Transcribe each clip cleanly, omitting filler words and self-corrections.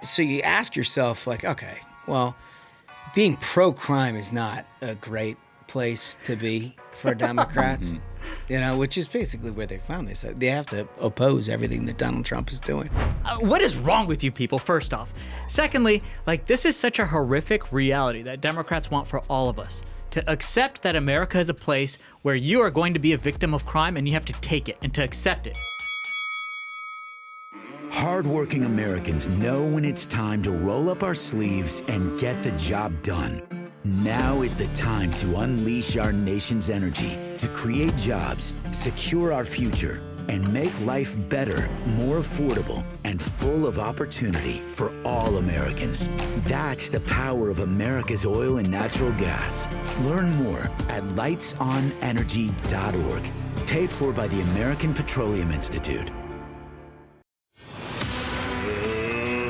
So you ask yourself, like, okay, well, being pro-crime is not a great place to be for Democrats, which is basically where they found this. They have to oppose everything that Donald Trump is doing. What is wrong with you people, first off? Secondly, this is such a horrific reality that Democrats want for all of us. To accept that America is a place where you are going to be a victim of crime and you have to take it and to accept it. Hardworking Americans know when it's time to roll up our sleeves and get the job done. Now is the time to unleash our nation's energy to create jobs, secure our future, and make life better, more affordable, and full of opportunity for all Americans. That's the power of America's oil and natural gas. Learn more at lightsonenergy.org. Paid for by the American Petroleum Institute.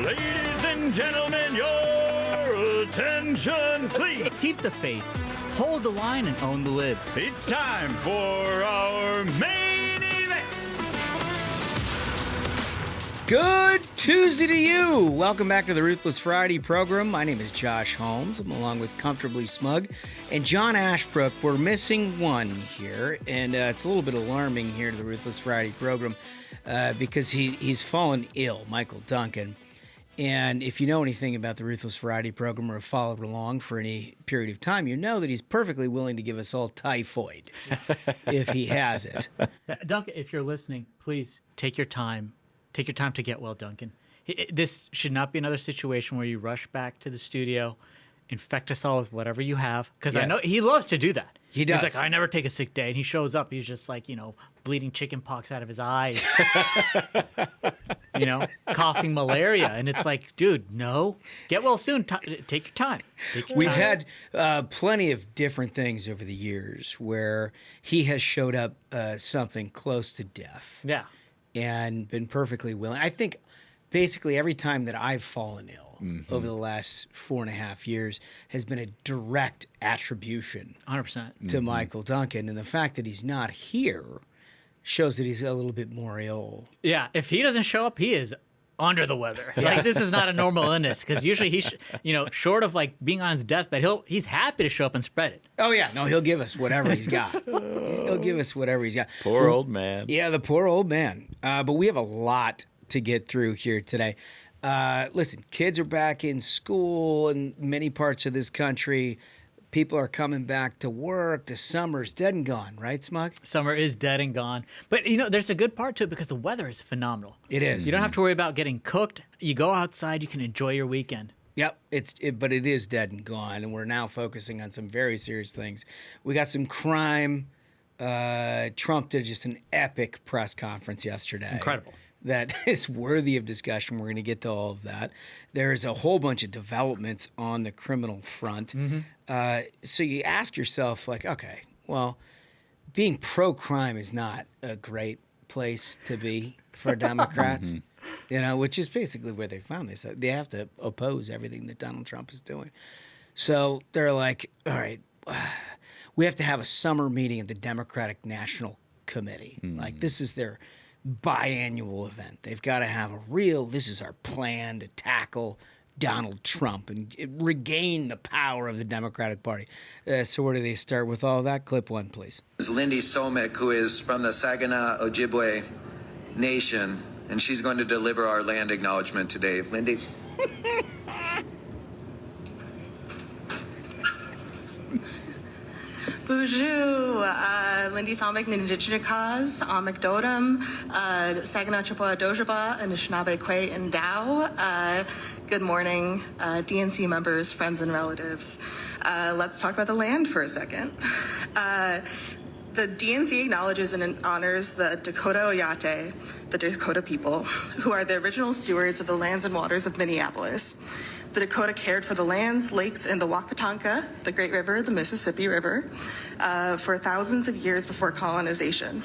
Ladies and gentlemen, your attention, please. Keep the faith, hold the line, and own the libs. It's time for our main event. Good Tuesday to you. Welcome back to the Ruthless Friday program. My name is Josh Holmes. I'm along with Comfortably Smug and John Ashbrook. We're missing one here, and it's a little bit alarming here to the Ruthless Friday program because he's fallen ill, Michael Duncan. And if you know anything about the Ruthless Variety program or have followed along for any period of time, you know that he's perfectly willing to give us all typhoid if he has it. Duncan, if you're listening, please take your time. Take your time to get well, Duncan. This should not be another situation where you rush back to the studio, infect us all with whatever you have. Because I know he loves to do that. He does. He's like, I never take a sick day. And he shows up. He's just like, bleeding chicken pox out of his eyes. Coughing malaria. And it's like, dude, no. Get well soon. Take your time. We've had plenty of different things over the years where he has showed up something close to death. Yeah. And been perfectly willing. I think basically every time that I've fallen ill over the last 4.5 years has been a direct attribution 100% to Michael Duncan. And the fact that he's not here shows that he's a little bit more ill. Yeah, if he doesn't show up, he is under the weather. Like, this is not a normal illness, because usually he's, short of being on his deathbed, he's happy to show up and spread it. Oh yeah, no, he'll give us whatever he's got. He'll give us whatever he's got. Poor old man. Yeah, the poor old man. But we have a lot to get through here today. Listen, kids are back in school in many parts of this country. People are coming back to work. The summer's dead and gone, right, Smug? Summer is dead and gone. But, there's a good part to it because the weather is phenomenal. It is. You don't have to worry about getting cooked. You go outside, you can enjoy your weekend. Yep, but it is dead and gone, and we're now focusing on some very serious things. We got some crime. Trump did just an epic press conference yesterday. Incredible. That is worthy of discussion. We're going to get to all of that. There's a whole bunch of developments on the criminal front. So you ask yourself, okay, well, being pro-crime is not a great place to be for Democrats, which is basically where they found this. They have to oppose everything that Donald Trump is doing. So they're like, all right, we have to have a summer meeting at the Democratic National Committee. This is their biannual event. They've got to have this is our plan to tackle Donald Trump and regain the power of the Democratic Party. So where do they start with all that? Clip one, please. Lindy Somek, who is from the Saginaw Ojibwe Nation, and she's going to deliver our land acknowledgement today. Lindy. Bonjour, Lindy Somek, Nindichnikaz, Amekdodam, Saginaw Chippewa Dojaba, Anishinaabe Kwe and Dow. Good morning, DNC members, friends, and relatives. Let's talk about the land for a second. The DNC acknowledges and honors the Dakota Oyate, the Dakota people, who are the original stewards of the lands and waters of Minneapolis. The Dakota cared for the lands, lakes, and the Wapatonka, the Great River, the Mississippi River, for thousands of years before colonization.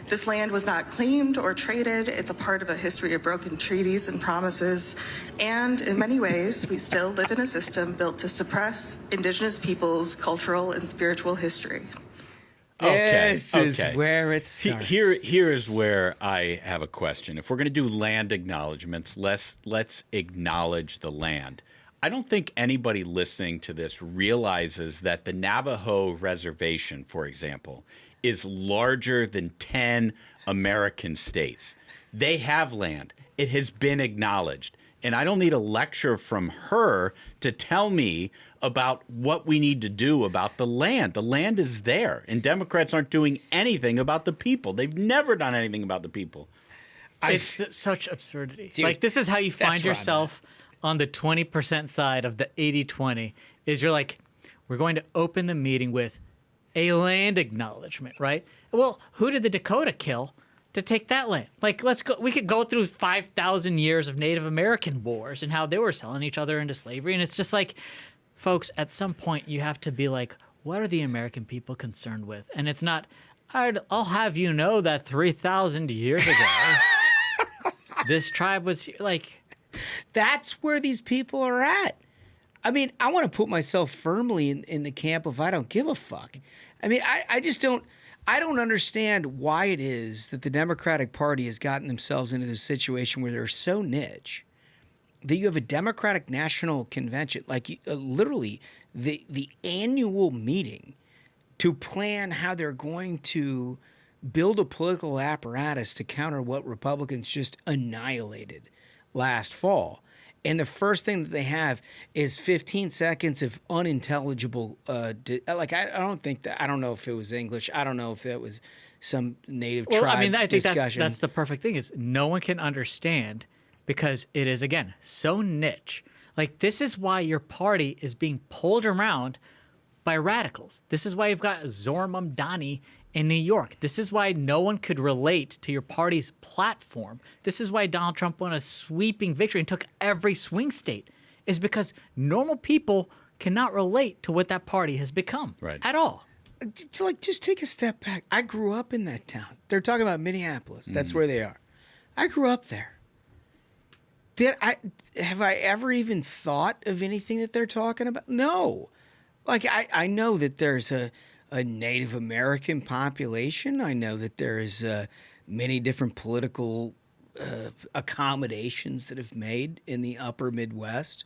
This land was not claimed or traded. It's a part of a history of broken treaties and promises. And in many ways, we still live in a system built to suppress Indigenous peoples' cultural and spiritual history. This is where it starts. Here is where I have a question. If we're going to do land acknowledgments, let's acknowledge the land. I don't think anybody listening to this realizes that the Navajo Reservation, for example, is larger than 10 American states. They have land. It has been acknowledged. And I don't need a lecture from her to tell me about what we need to do about the land. The land is there, and Democrats aren't doing anything about the people. They've never done anything about the people. It's such absurdity. Dude, like, this is how you find where I'm yourself on the 20% side of the 80-20, is you're like, we're going to open the meeting with a land acknowledgement, right? Well, who did the Dakota kill to take that land? Like, let's go. We could go through 5,000 years of Native American wars and how they were selling each other into slavery. And it's just like, folks, at some point you have to be like, what are the American people concerned with? And it's not, I'll have you know that 3,000 years ago, this tribe was like. That's where these people are at. I mean, I want to put myself firmly in the camp of I don't give a fuck. I mean, I just don't. I don't understand why it is that the Democratic Party has gotten themselves into this situation where they're so niche that you have a Democratic National Convention, like literally the annual meeting to plan how they're going to build a political apparatus to counter what Republicans just annihilated last fall. And the first thing that they have is 15 seconds of unintelligible, like, I don't think that, I don't know if it was English. I don't know if it was some native tribe I mean, I think discussion. that's the perfect thing is no one can understand because it is, again, so niche. Like, this is why your party is being pulled around by radicals. This is why you've got Mamdani in New York. This is why no one could relate to your party's platform. This is why Donald Trump won a sweeping victory and took every swing state, is because normal people cannot relate to what that party has become at all. Like, just take a step back. I grew up in that town. They're talking about Minneapolis. That's where they are. I grew up there. Have I ever even thought of anything that they're talking about? No. Like, I know that there's a Native American population. I know that there's many different political accommodations that have made in the upper Midwest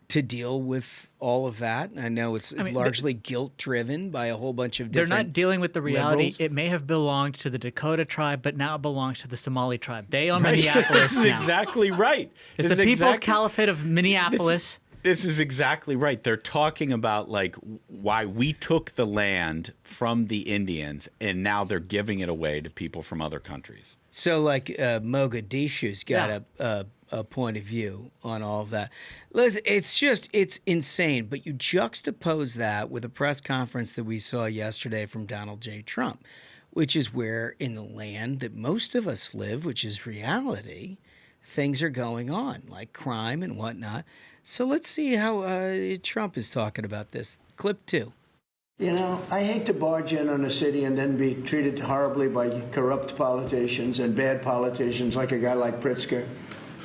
to deal with all of that. I know it's largely guilt-driven by a whole bunch of different They're not dealing with the reality. liberals. It may have belonged to the Dakota tribe, but now it belongs to the Somali tribe. They own Minneapolis This is now. exactly right. It's the People's Caliphate of Minneapolis. This is exactly right. They're talking about, like, why we took the land from the Indians and now they're giving it away to people from other countries. So, like, Mogadishu's got a point of view on all of that. Listen, it's insane. But you juxtapose that with a press conference that we saw yesterday from Donald J. Trump, which is where in the land that most of us live, which is reality, things are going on, like crime and whatnot. So let's see how Trump is talking about this. Clip 2. You know, I hate to barge in on a city and then be treated horribly by corrupt politicians and bad politicians like a guy like Pritzker.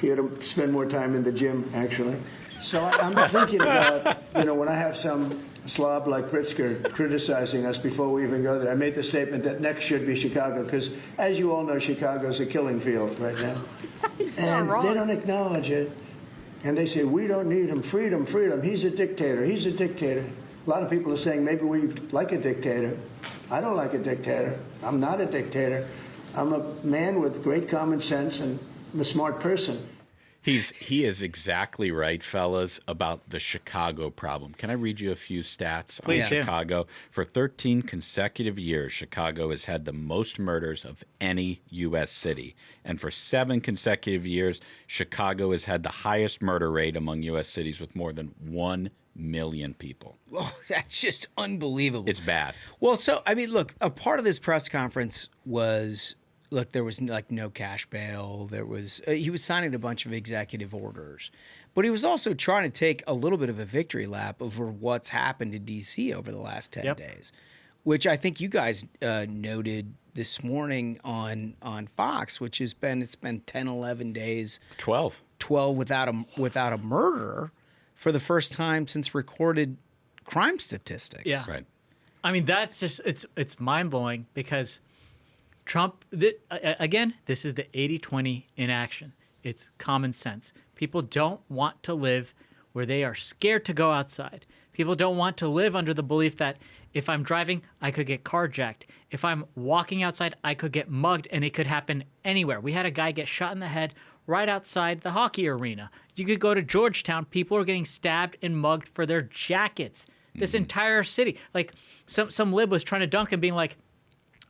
He ought to spend more time in the gym, actually. So I'm thinking about, when I have some slob like Pritzker criticizing us before we even go there. I made the statement that next should be Chicago because, as you all know, Chicago's a killing field right now. And they don't acknowledge it. And they say, we don't need him. Freedom, freedom. He's a dictator. He's a dictator. A lot of people are saying maybe we like a dictator. I don't like a dictator. I'm not a dictator. I'm a man with great common sense and I'm a smart person. He is exactly right, fellas, about the Chicago problem. Can I read you a few stats on Chicago? For 13 consecutive years, Chicago has had the most murders of any U.S. city. And for 7 consecutive years, Chicago has had the highest murder rate among U.S. cities with more than 1 million people. Oh, that's just unbelievable. It's bad. Well, so, I mean, look, a part of this press conference was... Look, there was like no cash bail. There was he was signing a bunch of executive orders, but he was also trying to take a little bit of a victory lap over what's happened in D.C. over the last 10 days, which I think you guys noted this morning on Fox, which has been 10, 11 days, 12 without a murder for the first time since recorded crime statistics. Yeah, right. I mean, that's just it's mind blowing because Trump again. This is the 80-20 in action. It's common sense. People don't want to live where they are scared to go outside. People don't want to live under the belief that if I'm driving, I could get carjacked. If I'm walking outside, I could get mugged, and it could happen anywhere. We had a guy get shot in the head right outside the hockey arena. You could go to Georgetown. People are getting stabbed and mugged for their jackets. This entire city. Like, some lib was trying to Duncan, being like,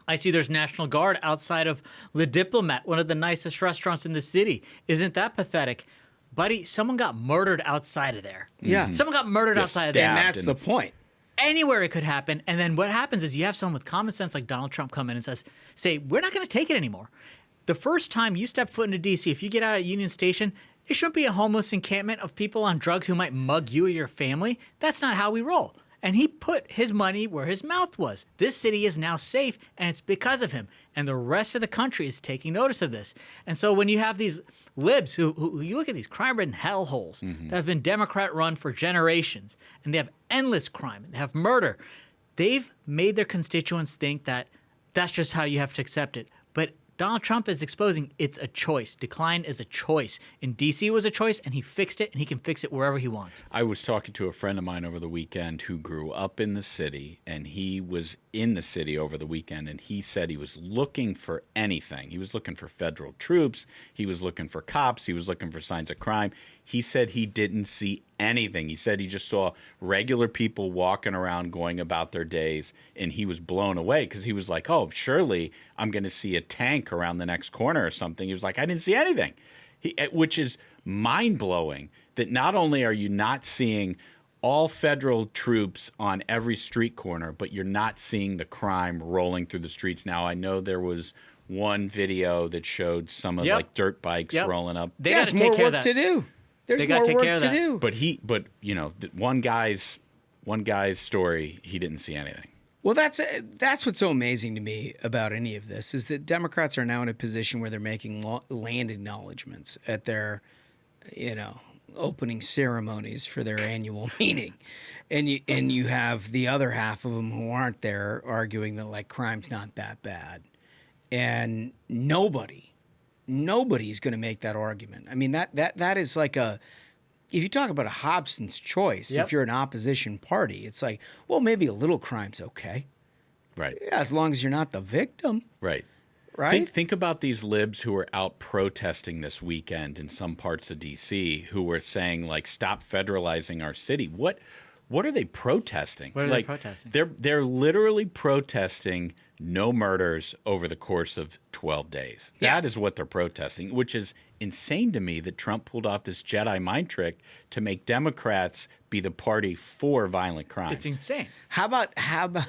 I see there's National Guard outside of Le Diplomat, one of the nicest restaurants in the city. Isn't that pathetic? Buddy, someone got murdered outside of there. Yeah. Someone got murdered outside of there. And that's the point. Anywhere it could happen. And then what happens is you have someone with common sense like Donald Trump come in and say, we're not going to take it anymore. The first time you step foot into D.C., if you get out at Union Station, it shouldn't be a homeless encampment of people on drugs who might mug you or your family. That's not how we roll. And he put his money where his mouth was. This city is now safe, and it's because of him. And the rest of the country is taking notice of this. And so when you have these libs who you look at these crime-ridden hellholes that have been Democrat-run for generations, and they have endless crime, and they have murder, they've made their constituents think that that's just how you have to accept it. But Donald Trump is exposing it's a choice. Decline is a choice. In D.C. it was a choice, and he fixed it, and he can fix it wherever he wants. I was talking to a friend of mine over the weekend who grew up in the city, and he was in the city over the weekend, and he said he was looking for anything. He was looking for federal troops. He was looking for cops. He was looking for signs of crime. He said he didn't see anything. He said he just saw regular people walking around going about their days, and he was blown away because he was like, oh, surely I'm going to see a tank around the next corner or something. He was like, I didn't see anything, which is mind-blowing that not only are you not seeing all federal troops on every street corner, but you're not seeing the crime rolling through the streets. Now, I know there was one video that showed some of like dirt bikes rolling up. They got to take care of that. There's more work to do. There's more work to do. But you know, one guy's story, he didn't see anything. Well, that's what's so amazing to me about any of this is that Democrats are now in a position where they're making land acknowledgments at their, opening ceremonies for their annual meeting, and you have the other half of them who aren't there arguing that like crime's not that bad, and nobody's going to make that argument. I mean that is like if you talk about a Hobson's choice, if you're an opposition party, it's like, well, maybe a little crime's okay. Right. Yeah, as long as you're not the victim. Right. Right. Think about these libs who were out protesting this weekend in some parts of D.C. who were saying, like, stop federalizing our city. What are they protesting? What are they protesting? They're literally protesting no murders over the course of 12 days. That is what they're protesting, which is insane to me that Trump pulled off this Jedi mind trick to make Democrats be the party for violent crime. It's insane. How about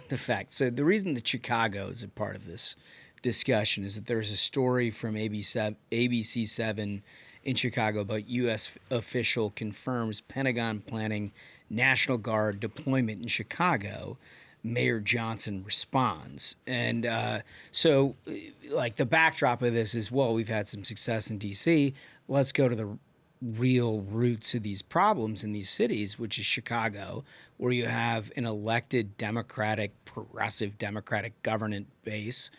the fact? So the reason that Chicago is a part of this discussion is that there's a story from ABC7 in Chicago about U.S. official confirms Pentagon planning National Guard deployment in Chicago. Mayor Johnson responds. And so, like, the backdrop of this is, well, we've had some success in D.C. Let's go to the real roots of these problems in these cities, which is Chicago, where you have an elected progressive Democratic government base,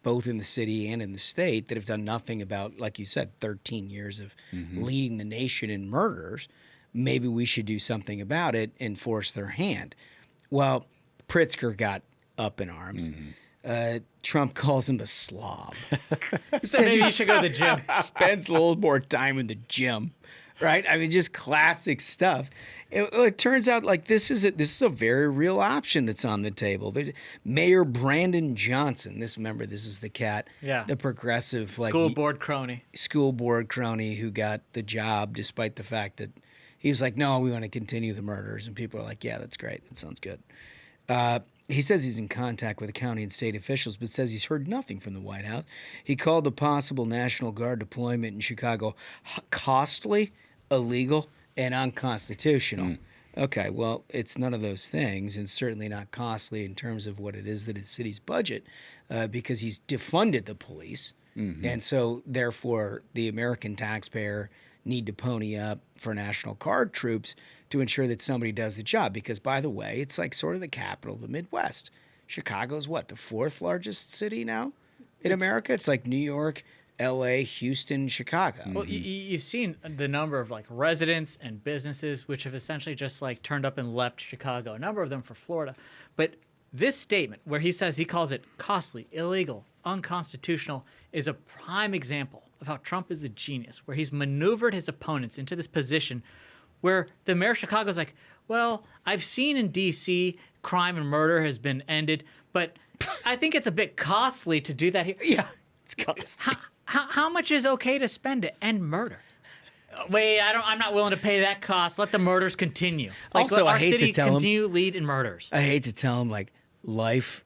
both in the city and in the state, that have done nothing about, like you said, 13 years of leading the nation in murders. Maybe we should do something about it and force their hand. Well, Pritzker got up in arms. Trump calls him a slob. He said maybe you should go to the gym. Spends a little more time in the gym, right? I mean, just classic stuff. It turns out like this is a very real option that's on the table. Mayor Brandon Johnson. This is the cat. Yeah. The progressive School board crony who got the job despite the fact that he was like, no, we want to continue the murders, and people are like, yeah, that's great. That sounds good. He says he's in contact with county and state officials, but says he's heard nothing from the White House. He called the possible National Guard deployment in Chicago costly, illegal, and unconstitutional. Okay, well, it's none of those things, and certainly not costly in terms of what it is that is city's budget, because he's defunded the police, and so therefore the American taxpayer need to pony up for National Guard troops to ensure that somebody does the job. Because, by the way, it's like sort of the capital of the Midwest. Chicago's what, the 4th largest city now in America? It's like New York, L.A., Houston, Chicago. Well, you've seen the number of like residents and businesses which have essentially just like turned up and left Chicago. A number of them for Florida. But this statement where he says he calls it costly, illegal, unconstitutional is a prime example of how Trump is a genius, where he's maneuvered his opponents into this position where the mayor of Chicago is like, well, I've seen in D.C. crime and murder has been ended, but I think it's a bit costly to do that here. Yeah, it's costly. How much is okay to spend to end murder? Wait, I'm not willing to pay that cost. Let the murders continue. Like, Also, let I our hate to city tell him- continue lead in murders. I hate to tell him, like, life,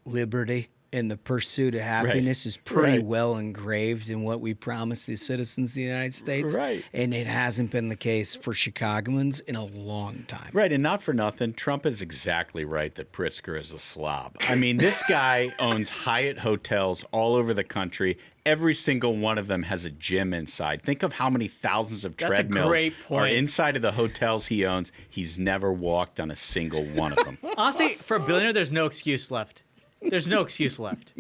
liberty, and the pursuit of happiness is pretty well engraved in what we promise the citizens of the United States. Right. And it hasn't been the case for Chicagoans in a long time. Right, and not for nothing, Trump is exactly right that Pritzker is a slob. I mean, this guy owns Hyatt hotels all over the country. Every single one of them has a gym inside. Think of how many thousands of That's a treadmills great are point. inside of the hotels he owns. He's never walked on a single one of them. Honestly, for a billionaire, there's no excuse left. There's no excuse left.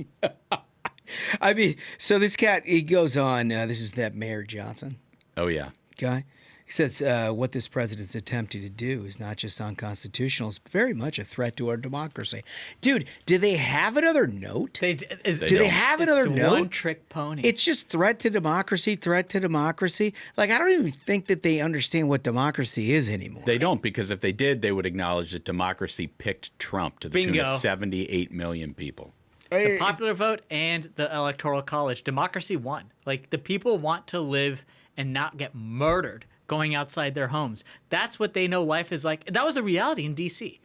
I mean, so this cat, he goes on, this is that Mayor Johnson Oh, yeah. guy. He says what this president's attempting to do is not just unconstitutional, it's very much a threat to our democracy. Dude, do they have another note? Do Do they have another it's note? One trick pony. It's just threat to democracy, threat to democracy. Like, I don't even think that they understand what democracy is anymore. They don't, because if they did, they would acknowledge that democracy picked Trump to the tune Bingo. of 78 million people. The popular vote and the electoral college. Democracy won. Like, the people want to live and not get murdered going outside their homes. That's what they know life is like. That was a reality in D.C.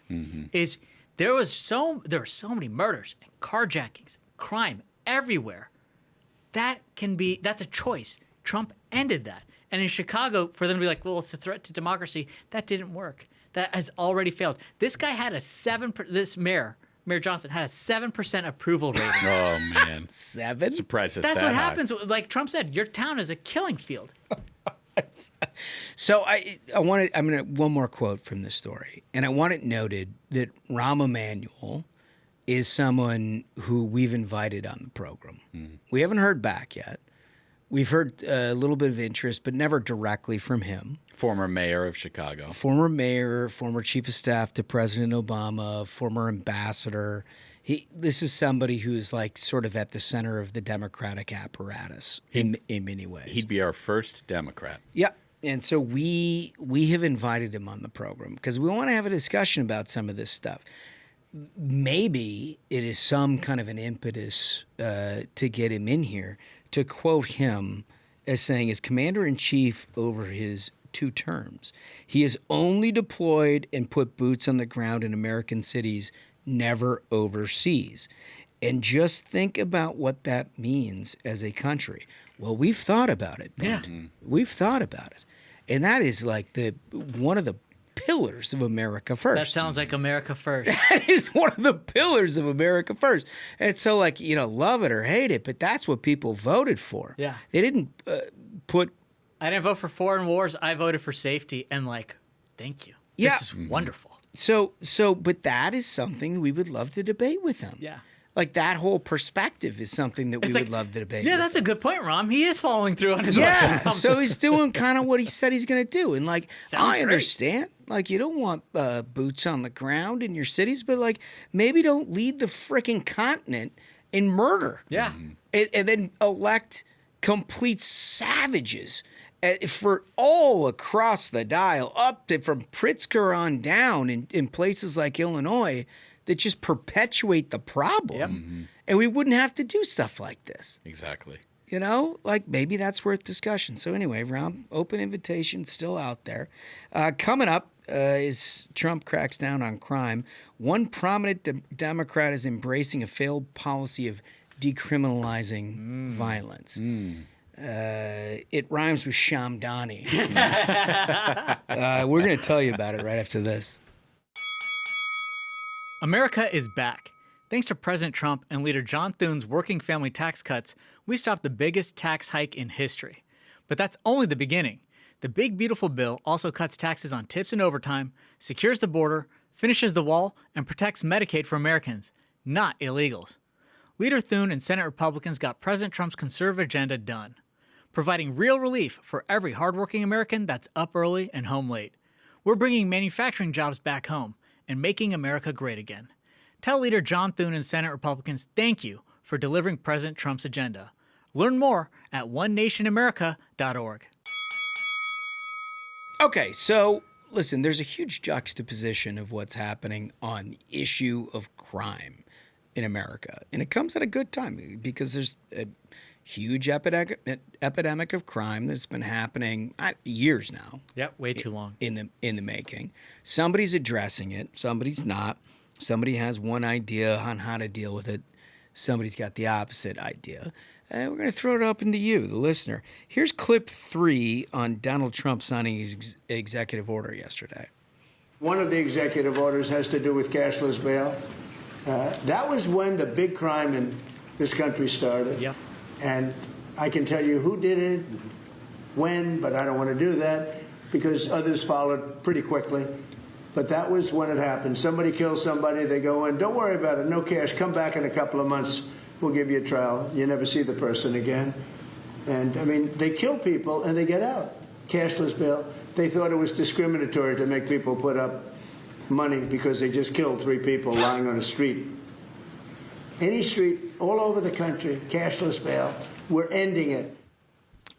Is there were so many murders and carjackings, crime everywhere. That's a choice. Trump ended that. And in Chicago, for them to be like, well, it's a threat to democracy, that didn't work. That has already failed. This guy had this Mayor Johnson had a 7% approval rating. Oh, man. 7? Surprised it's That's that what high. happens. Like Trump said, your town is a killing field. So I'm gonna one more quote from this story, and I want it noted that Rahm Emanuel is someone who we've invited on the program. We haven't heard back yet. We've heard a little bit of interest, but never directly from him. Former mayor of Chicago. Former mayor, former chief of staff to President Obama, former ambassador. This is somebody who is like sort of at the center of the Democratic apparatus in many ways. He'd be our first Democrat. Yeah. And so we have invited him on the program because we want to have a discussion about some of this stuff. Maybe it is some kind of an impetus to get him in here, to quote him as saying, as commander-in-chief over his 2 terms, he has only deployed and put boots on the ground in American cities, never overseas. And just think about what that means as a country. Well, we've thought about it. Yeah. We've thought about it. And that is like one of the pillars of America First. That sounds like America first. That is one of the pillars of America First. And so, like, love it or hate it, but that's what people voted for. Yeah. They didn't put... I didn't vote for foreign wars. I voted for safety. And thank you. Yeah. This is wonderful. But that is something we would love to debate with him. Yeah. Like, that whole perspective is something that we would love to debate. Yeah, with that's a good point, Rom. He is following through on his Yeah, election. so he's doing kind of what he said he's going to do. And, like, Sounds I great. understand. Like, you don't want boots on the ground in your cities, but, like, maybe don't lead the freaking continent in murder. Yeah. And then elect complete savages for all across the dial, from Pritzker on down in places like Illinois that just perpetuate the problem. Yep. And we wouldn't have to do stuff like this. Exactly. Like maybe that's worth discussion. So anyway, Round open invitation still out there. Coming up is Trump cracks down on crime. One prominent Democrat is embracing a failed policy of decriminalizing violence. It rhymes with Mamdani. We're going to tell you about it right after this. America is back. Thanks to President Trump and leader John Thune's working family tax cuts, we stopped the biggest tax hike in history. But that's only the beginning. The big, beautiful bill also cuts taxes on tips and overtime, secures the border, finishes the wall, and protects Medicaid for Americans. not illegals. Leader Thune and Senate Republicans got President Trump's conservative agenda done, providing real relief for every hardworking American that's up early and home late. We're bringing manufacturing jobs back home and making America great again. Tell Leader John Thune and Senate Republicans thank you for delivering President Trump's agenda. Learn more at onenationamerica.org. Okay, so listen, there's a huge juxtaposition of what's happening on the issue of crime in America. And it comes at a good time because there's a huge epidemic of crime that's been happening years now. Yep, way too long. In the making. Somebody's addressing it, somebody's not. Somebody has one idea on how to deal with it. Somebody's got the opposite idea. And we're going to throw it up into you, the listener. Here's clip 3 on Donald Trump signing his executive order yesterday. One of the executive orders has to do with cashless bail. That was when the big crime in this country started. Yep. And I can tell you who did it, when, but I don't want to do that because others followed pretty quickly. But that was when it happened. Somebody kills somebody, they go in, don't worry about it, no cash, come back in a couple of months, we'll give you a trial. You never see the person again. And, I mean, they kill people and they get out. Cashless bail. They thought it was discriminatory to make people put up money because they just killed 3 people lying on a street. Any street, all over the country, cashless bail. We're ending it.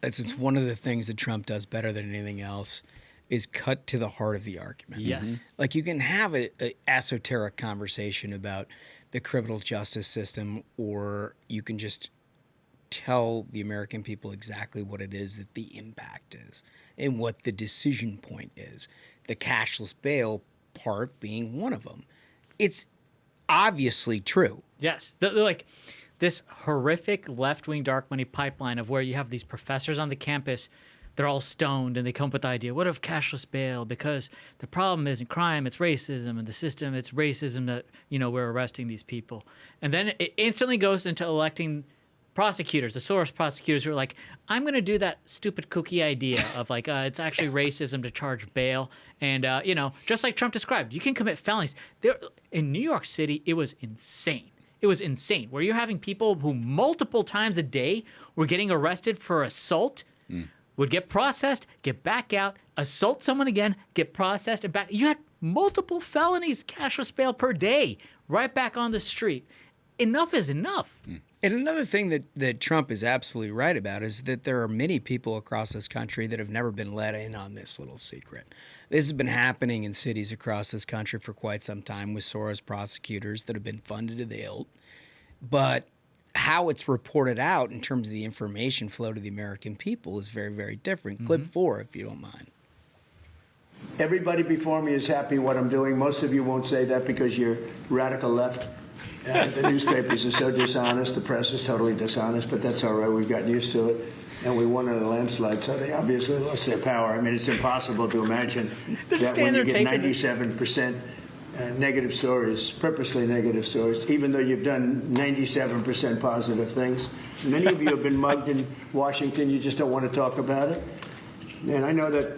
It's one of the things that Trump does better than anything else is cut to the heart of the argument. Yes. Like you can have an esoteric conversation about the criminal justice system, or you can just tell the American people exactly what it is that the impact is and what the decision point is. The cashless bail part being one of them. It's obviously true. Yes. Like this horrific left-wing dark money pipeline of where you have these professors on the campus, they're all stoned and they come up with the idea, what if cashless bail? Because the problem isn't crime, it's racism, and the system, it's racism that, we're arresting these people. And then it instantly goes into electing prosecutors, the Soros prosecutors who are like, I'm going to do that stupid kooky idea of like, it's actually racism to charge bail. And, just like Trump described, you can commit felonies. In New York City, it was insane. It was insane where you're having people who multiple times a day were getting arrested for assault, would get processed, get back out, assault someone again, get processed, and back. You had multiple felonies, cashless bail per day, right back on the street. Enough is enough. And another thing that Trump is absolutely right about is that there are many people across this country that have never been let in on this little secret. This has been happening in cities across this country for quite some time with Soros prosecutors that have been funded to the hilt. But how it's reported out in terms of the information flow to the American people is very, very different. Clip 4, if you don't mind. Everybody before me is happy what I'm doing. Most of you won't say that because you're radical left. The newspapers are so dishonest. The press is totally dishonest, but that's all right. We've gotten used to it. And we won in a landslide, so they obviously lost their power. I mean, it's impossible to imagine that when you get 97% negative stories, purposely negative stories, even though you've done 97% positive things. Many of you have been mugged in Washington. You just don't want to talk about it. And I know that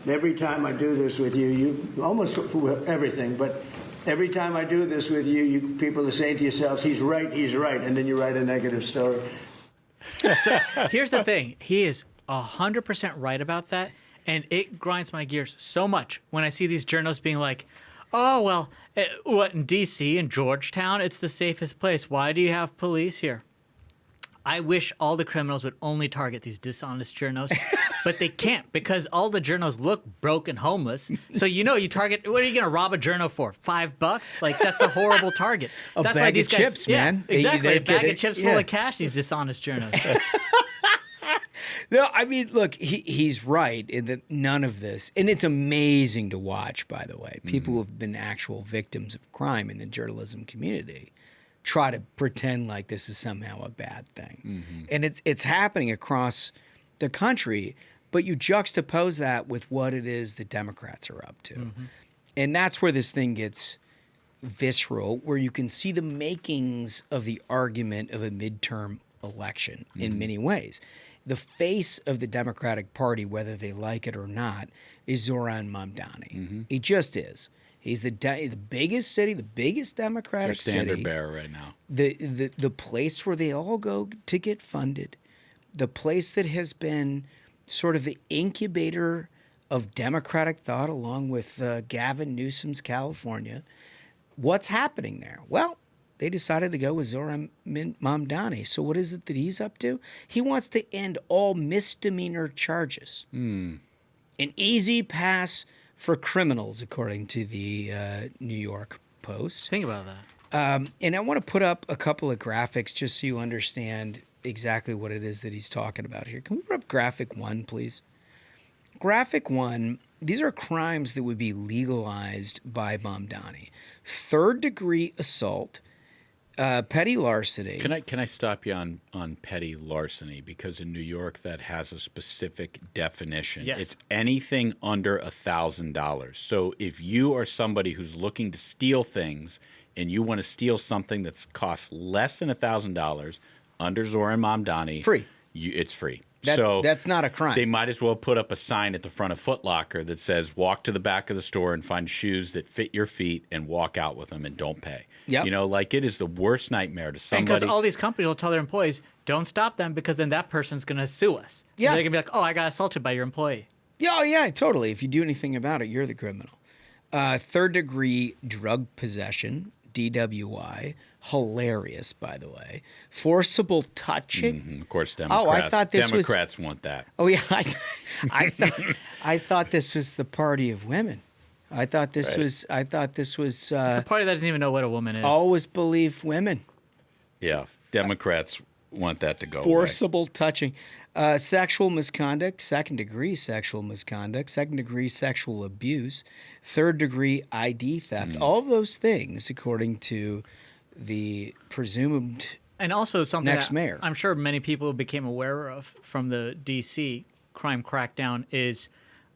every time I do this with you, you almost everything, but every time I do this with you, you people are saying to yourselves, he's right, and then you write a negative story. So here's the thing. He is 100% right about that, and it grinds my gears so much when I see these journos being like, oh, well, what, in D.C. and Georgetown, it's the safest place. Why do you have police here? I wish all the criminals would only target these dishonest journos, but they can't because all the journos look broke and homeless. So, you target, what are you going to rob a journo for? $5? Like, that's a horrible target. That's bag of chips, man. Exactly. A bag of chips full of cash, these dishonest journos. No, I mean, look, he's right in that none of this, and it's amazing to watch, by the way, people who have been actual victims of crime in the journalism community try to pretend like this is somehow a bad thing. And it's happening across the country, but you juxtapose that with what it is the Democrats are up to. And that's where this thing gets visceral, where you can see the makings of the argument of a midterm election in many ways. The face of the Democratic Party, whether they like it or not, is Zoran Mamdani. He just is. He's the biggest city, the biggest Democratic Their standard city. bearer right now. The place where they all go to get funded, the place that has been sort of the incubator of democratic thought, along with Gavin Newsom's California. What's happening there? Well, they decided to go with Zoran Mamdani. So what is it that he's up to? He wants to end all misdemeanor charges. An easy pass for criminals, according to the New York Post. Think about that. And I want to put up a couple of graphics just so you understand exactly what it is that he's talking about here. Can we put up graphic 1, please? Graphic 1, these are crimes that would be legalized by Mamdani. Third-degree assault, petty larceny. Can I stop you on petty larceny? Because in New York, that has a specific definition. Yes. It's anything under $1,000. So if you are somebody who's looking to steal things and you want to steal something that's cost less than $1,000 under Zoran Mamdani, Free. It's free. That's not a crime. They might as well put up a sign at the front of Foot Locker that says, walk to the back of the store and find shoes that fit your feet and walk out with them and don't pay. Yep. You know, like it is the worst nightmare to somebody. Because all these companies will tell their employees, don't stop them because then that person's going to sue us. Yeah. And they're going to be like, oh, I got assaulted by your employee. Yeah, oh, yeah, totally. If you do anything about it, you're the criminal. Third-degree drug possession, DWI, hilarious, by the way. Forcible touching. Of course, Democrats. Oh, I thought this was. Democrats want that. Oh yeah, I thought this was the party of women. I thought this was. It's a party that doesn't even know what a woman is. Always believe women. Yeah, Democrats want that to go Forcible touching. Sexual misconduct, second-degree sexual misconduct, second-degree sexual abuse, third-degree ID theft. All of those things, according to the presumed and also something next that mayor. I'm sure many people became aware of from the D.C. crime crackdown is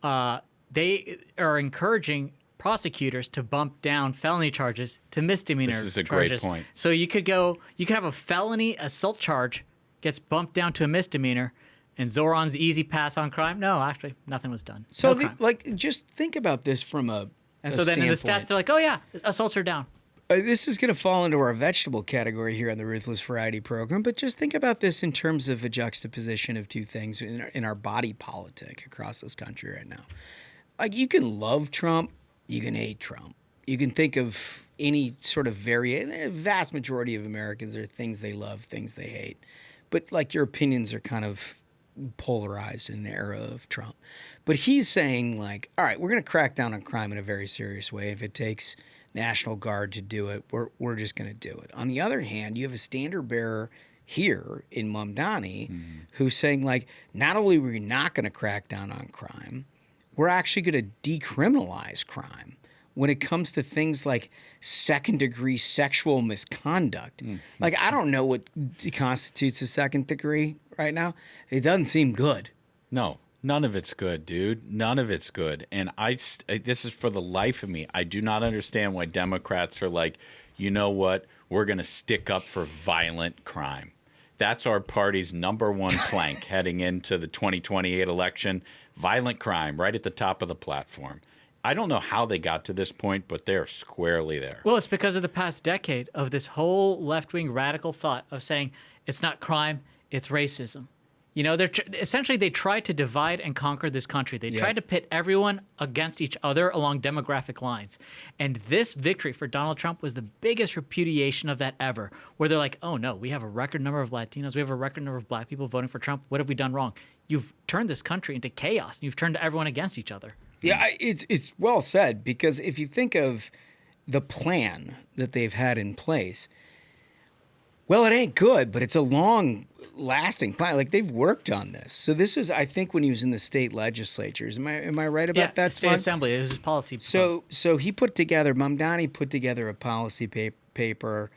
they are encouraging prosecutors to bump down felony charges to misdemeanor charges. This is a great point. So you could have a felony assault charge gets bumped down to a misdemeanor, and Zoran's easy pass on crime. No, actually, nothing was done. So, No crime. just think about this from a And a so then in the standpoint. stats, they're like, oh yeah, assaults are down. This is going to fall into our vegetable category here on the Ruthless Variety program, but just think about this in terms of a juxtaposition of two things in our body politic across this country right now. Like, you can love Trump, you can hate Trump. You can think of any sort of the vast majority of Americans, there are things they love, things they hate. But, like, your opinions are kind of polarized in the era of Trump. But he's saying, like, all right, we're going to crack down on crime in a very serious way. If it takes National Guard to do it, we're just going to do it. On the other hand, you have a standard bearer here in Mamdani who's saying, like, not only are we not going to crack down on crime, we're actually going to decriminalize crime when it comes to things like second-degree sexual misconduct. Like, I don't know what constitutes a second degree right now. It doesn't seem good. No, none of it's good, dude. None of it's good. And this is for the life of me. I do not understand why Democrats are like, you know what? We're going to stick up for violent crime. That's our party's number one plank heading into the 2028 election. Violent crime right at the top of the platform. I don't know how they got to this point, but they're squarely there. Well, it's because of the past decade of this whole left-wing radical thought of saying it's not crime, it's racism. You know, essentially they tried to divide and conquer this country. They tried to pit everyone against each other along demographic lines. And this victory for Donald Trump was the biggest repudiation of that ever, where they're like, oh no, we have a record number of Latinos, we have a record number of black people voting for Trump. What have we done wrong? You've turned this country into chaos, and you've turned everyone against each other. Yeah, it's well said, because if you think of the plan that they've had in place, well, it ain't good, but it's a long-lasting plan. Like, they've worked on this. So this was, I think, when he was in the state legislatures. Am I right about that, State Spahn? Assembly. It was his policy. So he Mamdani put together a policy paper,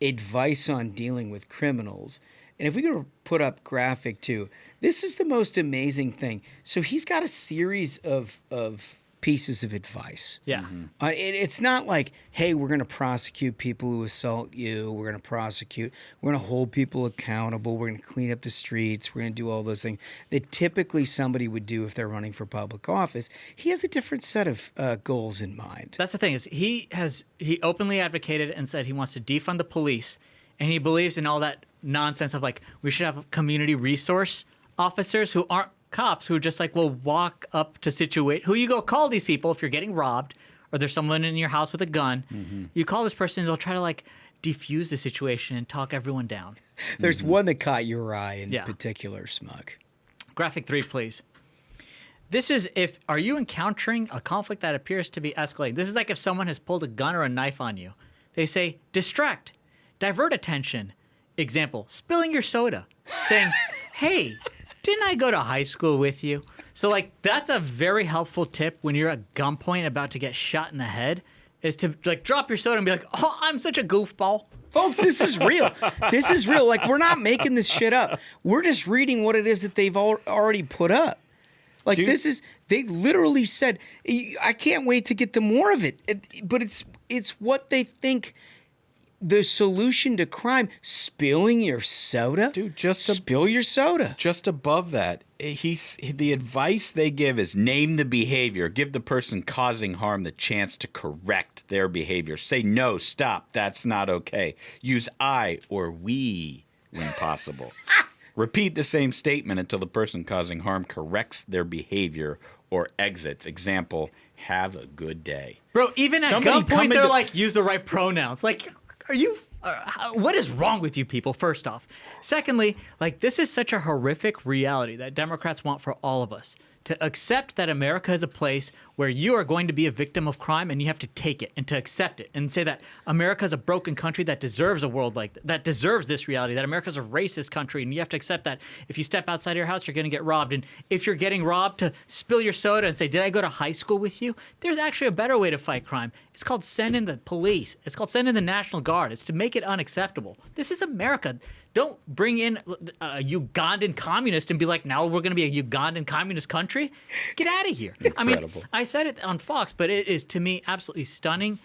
advice on dealing with criminals. And if we could put up graphic 2, this is the most amazing thing. So he's got a series of pieces of advice. Yeah. It's not like, hey, we're going to prosecute people who assault you. We're going to hold people accountable. We're going to clean up the streets. We're going to do all those things that typically somebody would do if they're running for public office. He has a different set of goals in mind. That's the thing is he openly advocated and said he wants to defund the police, and he believes in all that nonsense of like we should have community resource officers who aren't cops, who just like will walk up to who you go call these people if you're getting robbed or there's someone in your house with a gun. You call this person, they'll try to like defuse the situation and talk everyone down. There's one that caught your eye in particular, Smug. Graphic 3, please. This is are you encountering a conflict that appears to be escalating? This is like if someone has pulled a gun or a knife on you. They say, distract, divert attention. Example, spilling your soda. Saying, hey, didn't I go to high school with you? So like that's a very helpful tip when you're at gunpoint about to get shot in the head, is to like drop your soda and be like, oh, I'm such a goofball. Folks, this is real. This is real. Like, we're not making this shit up. We're just reading what it is that they've already put up. Like, they literally said, I can't wait to get to more of it. But it's what they think the solution to crime, spilling your soda? Dude, spill your soda. Just above that, the advice they give is name the behavior, give the person causing harm the chance to correct their behavior. Say no, stop, that's not okay. Use I or we when possible. Repeat the same statement until the person causing harm corrects their behavior or exits. Example, have a good day. Bro, even at gunpoint, they're like, use the right pronouns. Like, what is wrong with you people, first off? Secondly, like, this is such a horrific reality that Democrats want for all of us. To accept that America is a place where you are going to be a victim of crime and you have to take it, and to accept it and say that America is a broken country that deserves a world like that deserves this reality, that America is a racist country, and you have to accept that if you step outside your house, you're going to get robbed. And if you're getting robbed, to spill your soda and say, did I go to high school with you? There's actually a better way to fight crime. It's called send in the police. It's called send in the National Guard. It's to make it unacceptable. This is America. Don't bring in a Ugandan communist and be like, now we're going to be a Ugandan communist country. Get out of here. Incredible. I mean, I said it on Fox, but it is, to me, absolutely stunning,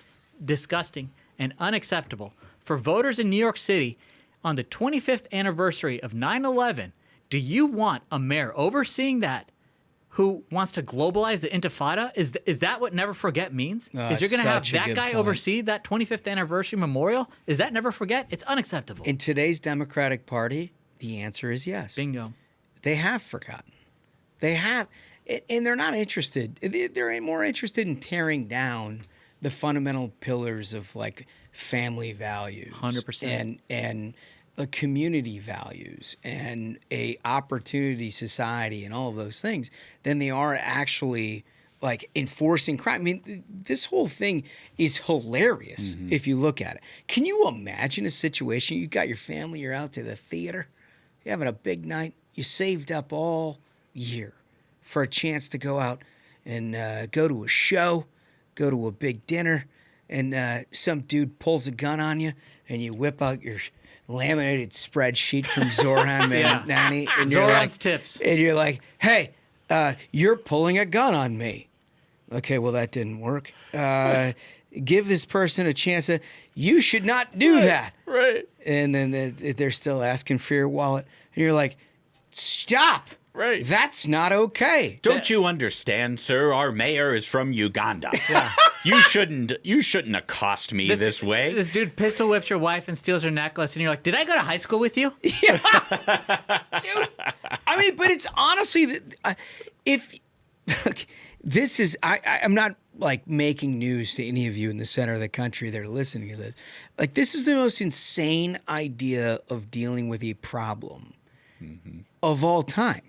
disgusting, and unacceptable for voters in New York City on the 25th anniversary of 9/11. Do you want a mayor overseeing that who wants to globalize the Intifada? Is that what Never Forget means? Is you're going to have that guy oversee that 25th anniversary memorial? Is that Never Forget? It's unacceptable. In today's Democratic Party, the answer is yes. Bingo. They have forgotten. They have, and they're not interested. They're more interested in tearing down the fundamental pillars of like family values, 100%, and community values and a opportunity society and all of those things than they are actually like enforcing crime. I mean, this whole thing is hilarious if you look at it. Can you imagine a situation? You got your family, you're out to the theater, you're having a big night, you saved up all year for a chance to go out and go to a show, go to a big dinner, and some dude pulls a gun on you and you whip out your laminated spreadsheet from Zoran and Nani. And Zoran's tips. And you're like, hey, you're pulling a gun on me. Okay, well, that didn't work. Give this person a chance. You should not do that. Right. And then they're still asking for your wallet. And you're like, stop. Right. That's not okay. Don't you understand, sir? Our mayor is from Uganda. Yeah. You shouldn't accost me this way. This dude pistol whips your wife and steals her necklace, and you're like, did I go to high school with you? Yeah. Dude, I mean, but it's honestly, this is, I'm not like making news to any of you in the center of the country that are listening to this. Like, this is the most insane idea of dealing with a problem of all time.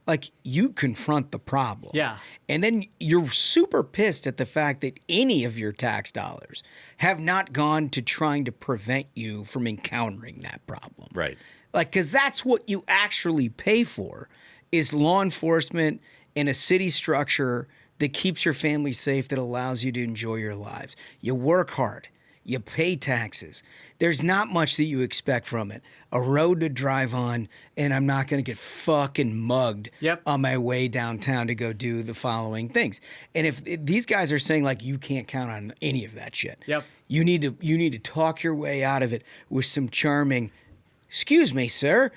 Like, you confront the problem. Yeah. And then you're super pissed at the fact that any of your tax dollars have not gone to trying to prevent you from encountering that problem. Right. Like, because that's what you actually pay for, is law enforcement and a city structure that keeps your family safe, that allows you to enjoy your lives. You work hard. You pay taxes. There's not much that you expect from it. A road to drive on, and I'm not going to get fucking mugged on my way downtown to go do the following things. And if these guys are saying like you can't count on any of that shit, you need to talk your way out of it with some charming. Excuse me, sir.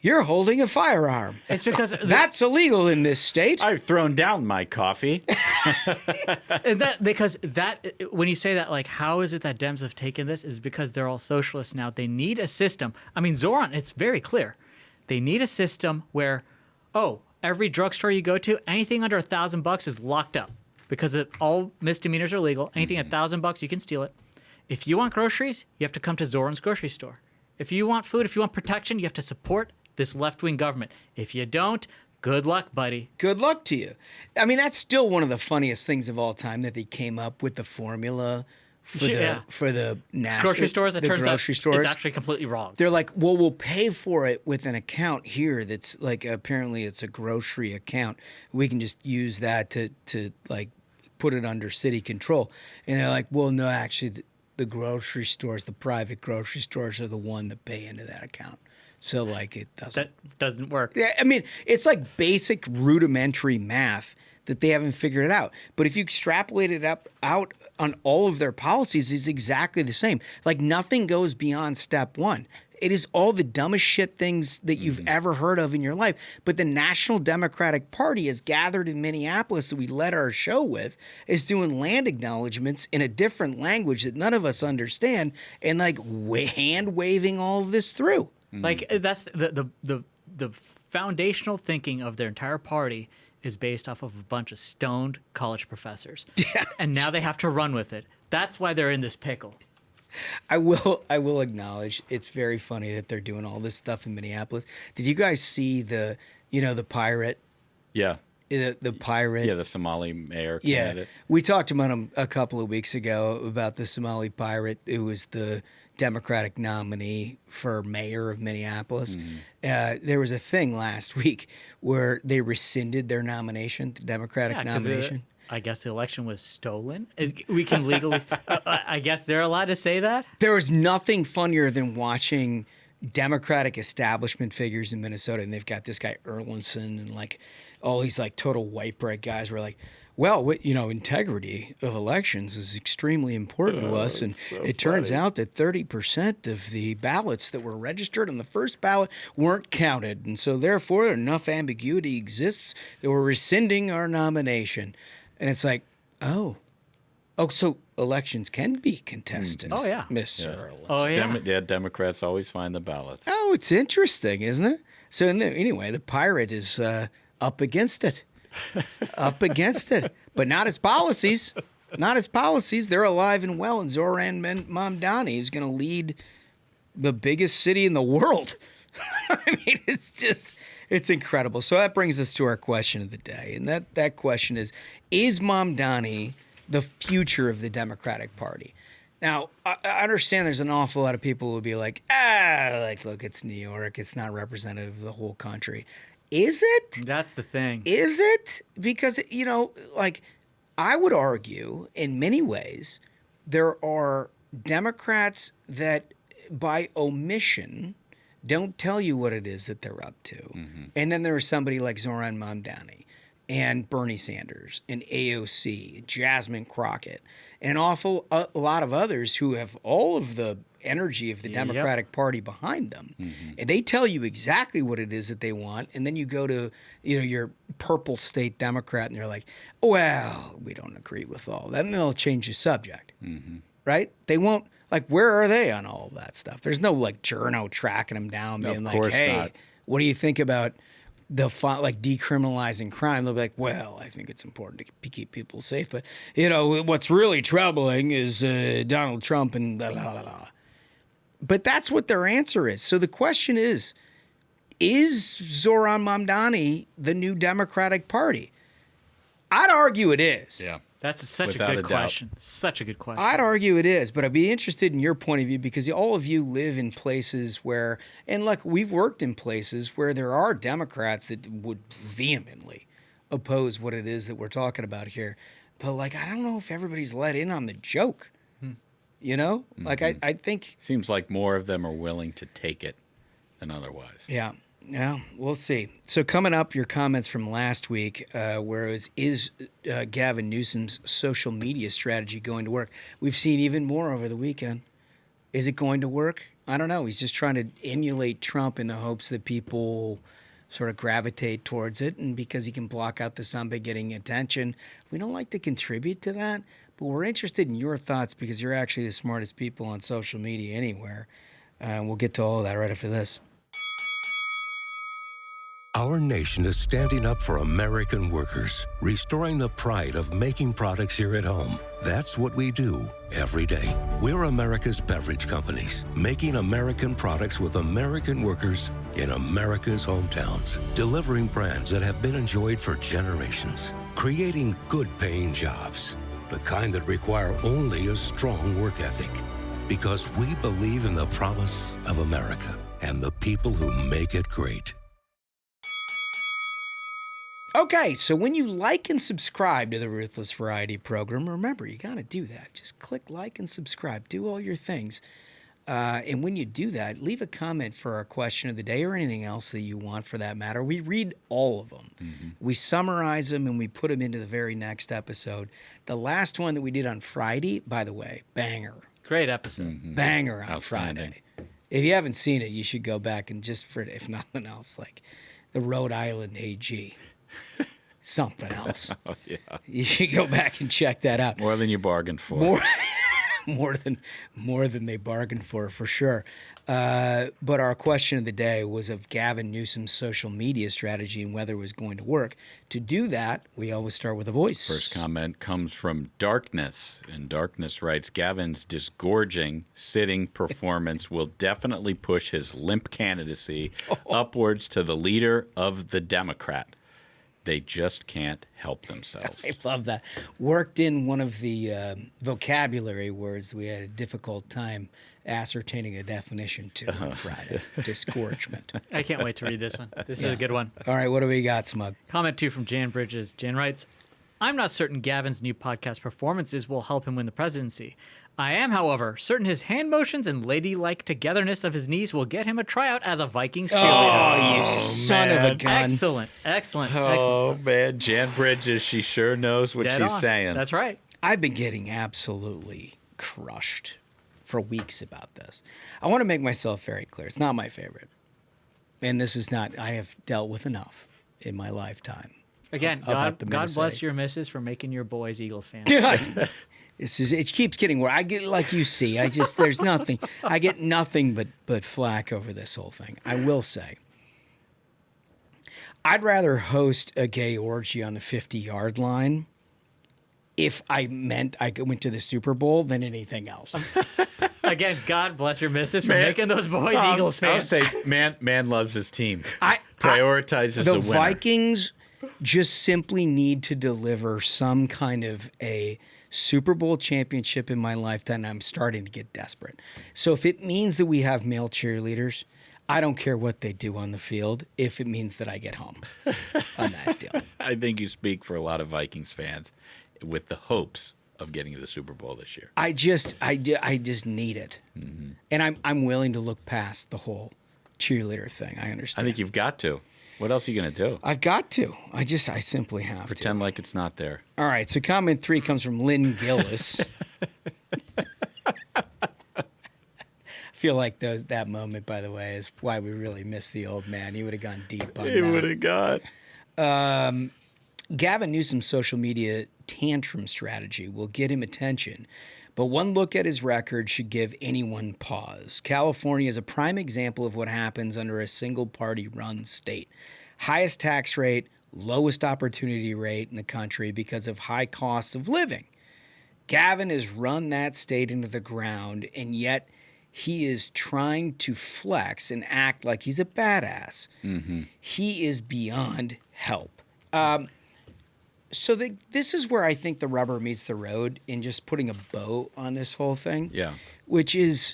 You're holding a firearm. It's because that's illegal in this state. I've thrown down my coffee. And because when you say that, like, how is it that Dems have taken this? Is because they're all socialists now. They need a system. I mean, Zoran, it's very clear. They need a system where, every drugstore you go to, anything under $1,000 is locked up because all misdemeanors are legal. Anything $1,000, you can steal it. If you want groceries, you have to come to Zoran's grocery store. If you want food, if you want protection, you have to support this left-wing government. If you don't, good luck, buddy. Good luck to you. I mean, that's still one of the funniest things of all time that they came up with the formula for the national grocery stores. It turns out stores. It's actually completely wrong. They're like, well, we'll pay for it with an account here that's like apparently it's a grocery account. We can just use that to like put it under city control. And they're like, well, no, actually, the grocery stores, the private grocery stores, are the one that pay into that account. So, like, it doesn't. That doesn't work. Yeah, I mean, it's like basic rudimentary math that they haven't figured it out. But if you extrapolate it out on all of their policies, it's exactly the same. Like, nothing goes beyond step one. It is all the dumbest shit things that you've ever heard of in your life. But the National Democratic Party has gathered in Minneapolis that we led our show with is doing land acknowledgments in a different language that none of us understand and like hand waving all of this through. Like that's the foundational thinking of their entire party is based off of a bunch of stoned college professors. Yeah. And now they have to run with it. That's why they're in this pickle. I will acknowledge it's very funny that they're doing all this stuff in Minneapolis. Did you guys see the pirate? Yeah. The pirate. Yeah, the Somali mayor candidate. Yeah. We talked about him a couple of weeks ago about the Somali pirate who was the Democratic nominee for mayor of Minneapolis. There was a thing last week where they rescinded their nomination, the Democratic nomination. I guess the election was stolen. We can legally. I guess they're allowed to say that. There was nothing funnier than watching Democratic establishment figures in Minnesota, and they've got this guy Erlinson and like all these like total white bread guys were like, well, integrity of elections is extremely important to us. And it turns out that 30% of the ballots that were registered on the first ballot weren't counted. And so therefore enough ambiguity exists that we're rescinding our nomination. And it's like, so elections can be contested. Oh, yeah. Mr. Erlinson. Oh, yeah. Democrats always find the ballots. Oh, it's interesting, isn't it? So anyway, the pirate is up against it. Up against it, but not his policies. Not his policies. They're alive and well. And Zoran Mamdani is going to lead the biggest city in the world. I mean, it's incredible. So that brings us to our question of the day. And that question is Mamdani the future of the Democratic Party? Now, I understand there's an awful lot of people who will be like, look, it's New York. It's not representative of the whole country. Is it? That's the thing. Is it? Because, I would argue in many ways there are Democrats that by omission don't tell you what it is that they're up to. Mm-hmm. And then there's somebody like Zoran Mamdani and Bernie Sanders and AOC, Jasmine Crockett, and a lot of others who have all of the energy of the Democratic Party behind them. Mm-hmm. And they tell you exactly what it is that they want. And then you go to, your purple state Democrat and you're like, well, we don't agree with all that. And they'll change the subject, right? They won't, where are they on all of that stuff? There's no journo tracking them down being like, hey, not. What do you think about decriminalizing crime? They'll be like, well, I think it's important to keep people safe. But, what's really troubling is Donald Trump and blah, blah, blah, blah. But that's what their answer is. So the question is Zoran Mamdani the new Democratic Party? I'd argue it is. Yeah. That's such a good question. Such a good question. I'd argue it is, but I'd be interested in your point of view because all of you live in places where, and we've worked in places where there are Democrats that would vehemently oppose what it is that we're talking about here. But I don't know if everybody's let in on the joke. You know, like I think Seems like more of them are willing to take it than otherwise. Yeah, we'll see. So coming up, your comments from last week, where it was, is Gavin Newsom's social media strategy going to work? We've seen even more over the weekend. Is it going to work? I don't know. He's just trying to emulate Trump in the hopes that people sort of gravitate towards it, and because he can block out the Samba getting attention. We don't like to contribute to that, but we're interested in your thoughts because you're actually the smartest people on social media anywhere. We'll get to all of that right after this. Our nation is standing up for American workers, restoring the pride of making products here at home. That's what we do every day. We're America's beverage companies, making American products with American workers in America's hometowns, delivering brands that have been enjoyed for generations, creating good-paying jobs, the kind that require only a strong work ethic. Because we believe in the promise of America and the people who make it great. Okay, so when you like and subscribe to the Ruthless Variety program, remember, you got to do that. Just click like and subscribe. Do all your things. And when you do that, leave a comment for our question of the day or anything else that you want for that matter. We read all of them. Mm-hmm. We summarize them, and we put them into the very next episode. The last one that we did on Friday, by the way, banger. Great episode. Mm-hmm. Banger on Friday. If you haven't seen it, you should go back and just for, if nothing else, like the Rhode Island AG. Something else. Oh, yeah. You should go back and check that out. More than you bargained for. More than they bargained for sure. But our question of the day was of Gavin Newsom's social media strategy and whether it was going to work. To do that, we always start with a voice. First comment comes from Darkness, and Darkness writes, Gavin's disgorging sitting performance will definitely push his limp candidacy upwards to the leader of the Democrat. They just can't help themselves. I love that. Worked in one of the vocabulary words we had a difficult time ascertaining a definition to on Friday. Disgorgement. I can't wait to read this one. This is a good one. All right, what do we got, Smug? Comment 2 from Jan Bridges. Jan writes, I'm not certain Gavin's new podcast performances will help him win the presidency. I am, however, certain his hand motions and ladylike togetherness of his knees will get him a tryout as a Vikings cheerleader. Oh, you son of a gun. Excellent. Oh, man. Jan Bridges, she sure knows what she's saying. That's right. I've been getting absolutely crushed for weeks about this. I want to make myself very clear. It's not my favorite. And this is not, I have dealt with enough in my lifetime. Again, God bless your missus for making your boys Eagles fans. It keeps getting worse. I get, like you see, there's nothing. I get nothing but flack over this whole thing. I will say, I'd rather host a gay orgy on the 50-yard line if I meant I went to the Super Bowl than anything else. Again, God bless your missus for making those boys Eagles fans. I would say man loves his team. Prioritizes the winner. The Vikings just simply need to deliver some kind of a Super Bowl championship in my lifetime. I'm starting to get desperate. So if it means that we have male cheerleaders, I don't care what they do on the field if it means that I get home on that deal. I think you speak for a lot of Vikings fans with the hopes of getting to the Super Bowl this year. I just need it. Mm-hmm. And I'm willing to look past the whole cheerleader thing. I understand. I think you've got to. What else are you going to do? I've got to. I simply have to. Pretend like it's not there. All right. So comment 3 comes from Lynn Gillis. I feel like that moment, by the way, is why we really miss the old man. He would have gone deep on that. He would have gone. Gavin Newsom's social media tantrum strategy will get him attention, but one look at his record should give anyone pause. California is a prime example of what happens under a single-party run state. Highest tax rate, lowest opportunity rate in the country because of high costs of living. Gavin has run that state into the ground, and yet he is trying to flex and act like he's a badass. Mm-hmm. He is beyond help. So this is where I think the rubber meets the road in just putting a bow on this whole thing. Yeah. Which is,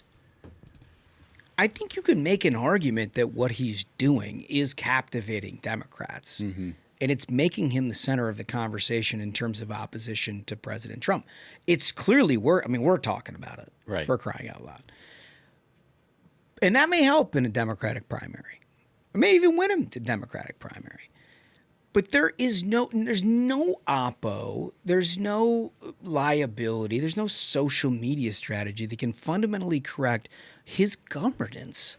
I think you can make an argument that what he's doing is captivating Democrats. Mm-hmm. And it's making him the center of the conversation in terms of opposition to President Trump. It's clearly, we're talking about it, right, for crying out loud. And that may help in a Democratic primary. It may even win him the Democratic primary. But there's no oppo, there's no liability, there's no social media strategy that can fundamentally correct his governance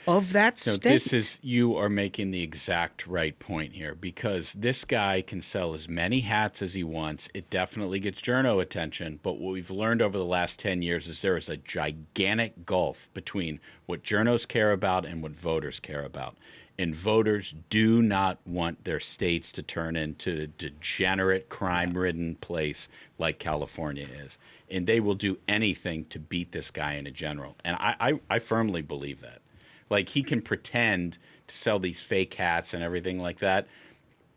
of that state. You are making the exact right point here, because this guy can sell as many hats as he wants. It definitely gets journo attention. But what we've learned over the last 10 years is there is a gigantic gulf between what journos care about and what voters care about. And voters do not want their states to turn into a degenerate, crime-ridden place like California is. And they will do anything to beat this guy in a general. And I firmly believe that. Like, he can pretend to sell these fake hats and everything like that,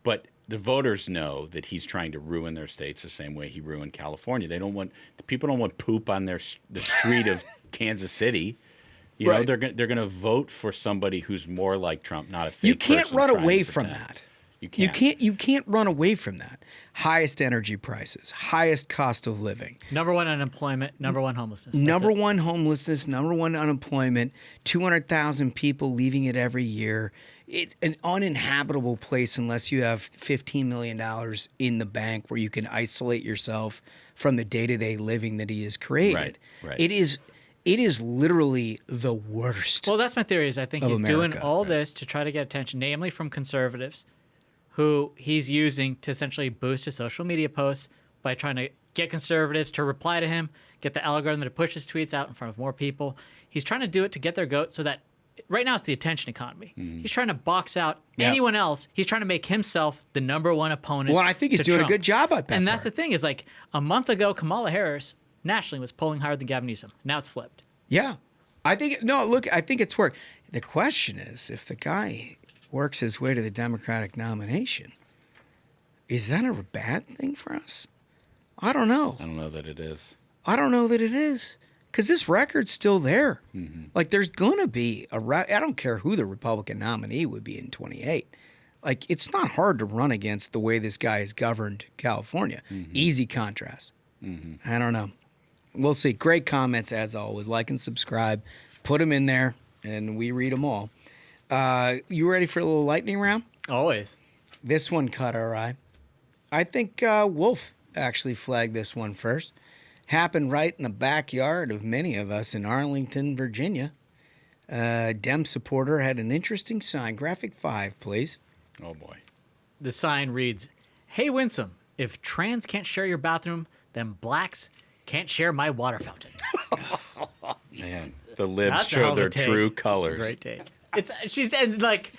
but the voters know that he's trying to ruin their states the same way he ruined California. The people don't want poop on the street of Kansas City. You know, they're going to vote for somebody who's more like Trump, not a fake person. You can't run away from that. You can't run away from that. Highest energy prices, highest cost of living. Number one unemployment, number one homelessness. Number one homelessness, number one unemployment, 200,000 people leaving it every year. It's an uninhabitable place unless you have $15 million in the bank where you can isolate yourself from the day-to-day living that he has created. Right. It is literally the worst. Well, that's my theory. Is I think he's doing all this to try to get attention, namely from conservatives, who he's using to essentially boost his social media posts by trying to get conservatives to reply to him, get the algorithm to push his tweets out in front of more people. He's trying to do it to get their goat so that right now it's the attention economy. He's trying to box out anyone else. He's trying to make himself the number one opponent. Well, I think he's doing a good job at that. And that's the thing is, like, a month ago, Kamala Harris nationally was polling higher than Gavin Newsom. Now it's flipped. Yeah. I think it's worked. The question is, if the guy works his way to the Democratic nomination, is that a bad thing for us? I don't know. I don't know that it is. I don't know that it is. Because this record's still there. Like, there's going to be I don't care who the Republican nominee would be in 28. Like, it's not hard to run against the way this guy has governed California. Easy contrast. I don't know. We'll see. Great comments, as always. Like and subscribe. Put them in there, and we read them all. You ready for a little lightning round? Always. This one caught our eye. I think Wolf actually flagged this one first. Happened right in the backyard of many of us in Arlington, Virginia. Dem supporter had an interesting sign. Graphic 5, please. Oh, boy. The sign reads, "Hey, Winsome, if trans can't share your bathroom, then blacks can't share my water fountain." Man, the libs show their true colors. Great take. She's like,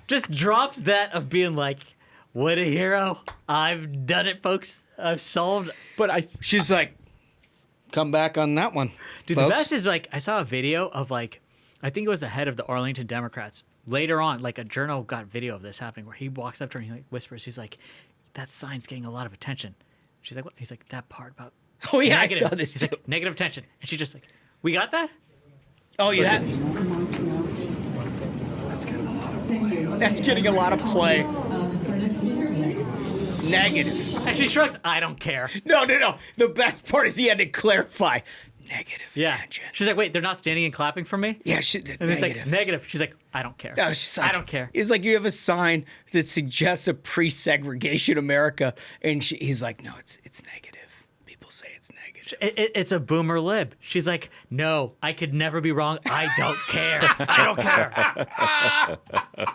just drops that of being like, what a hero. I've done it, folks. I've solved. But she's like, come back on that one. Dude, folks. The best is, like, I saw a video of, like, I think it was the head of the Arlington Democrats. Later on, like, a journal got video of this happening where he walks up to her and he, like, whispers, he's like, that sign's getting a lot of attention. She's like, what? He's like, that part about oh, yeah, negative. I saw this He's too. like, negative attention. And she's just like, we got that? Oh, yeah. That's getting a lot of play. Negative. And she shrugs, I don't care. No. The best part is he had to clarify. Negative attention. She's like, wait, they're not standing and clapping for me? Yeah, and it's like, negative. She's like, I don't care. No, she's like, I don't care. It's like you have a sign that suggests a pre-segregation America, and he's like, no, it's negative. People say it's negative. It's a boomer lib. She's like, no, I could never be wrong. I don't care. I don't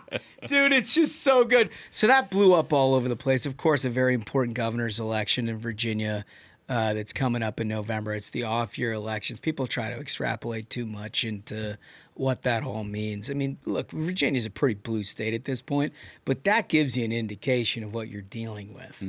care. Dude, it's just so good. So that blew up all over the place. Of course, a very important governor's election in Virginia that's coming up in November. It's the off-year elections. People try to extrapolate too much into what that all means. I mean, look, Virginia's a pretty blue state at this point, but that gives you an indication of what you're dealing with.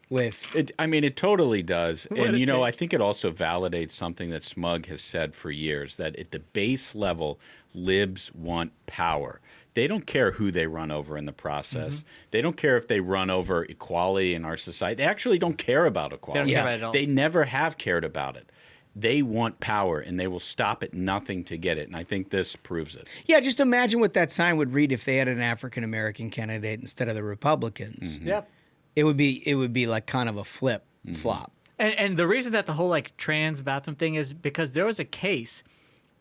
It totally does. And, you know, I think it also validates something that Smug has said for years, that at the base level, libs want power. They don't care who they run over in the process. They don't care if they run over equality in our society. They actually don't care about equality. They don't care about it at all. They never have cared about it. they want power, and they will stop at nothing to get it. And I think this proves it. Yeah, just imagine what that sign would read if they had an African American candidate instead of the Republicans. Yep. It would be like kind of a flop. And the reason that the whole like trans bathroom thing is because there was a case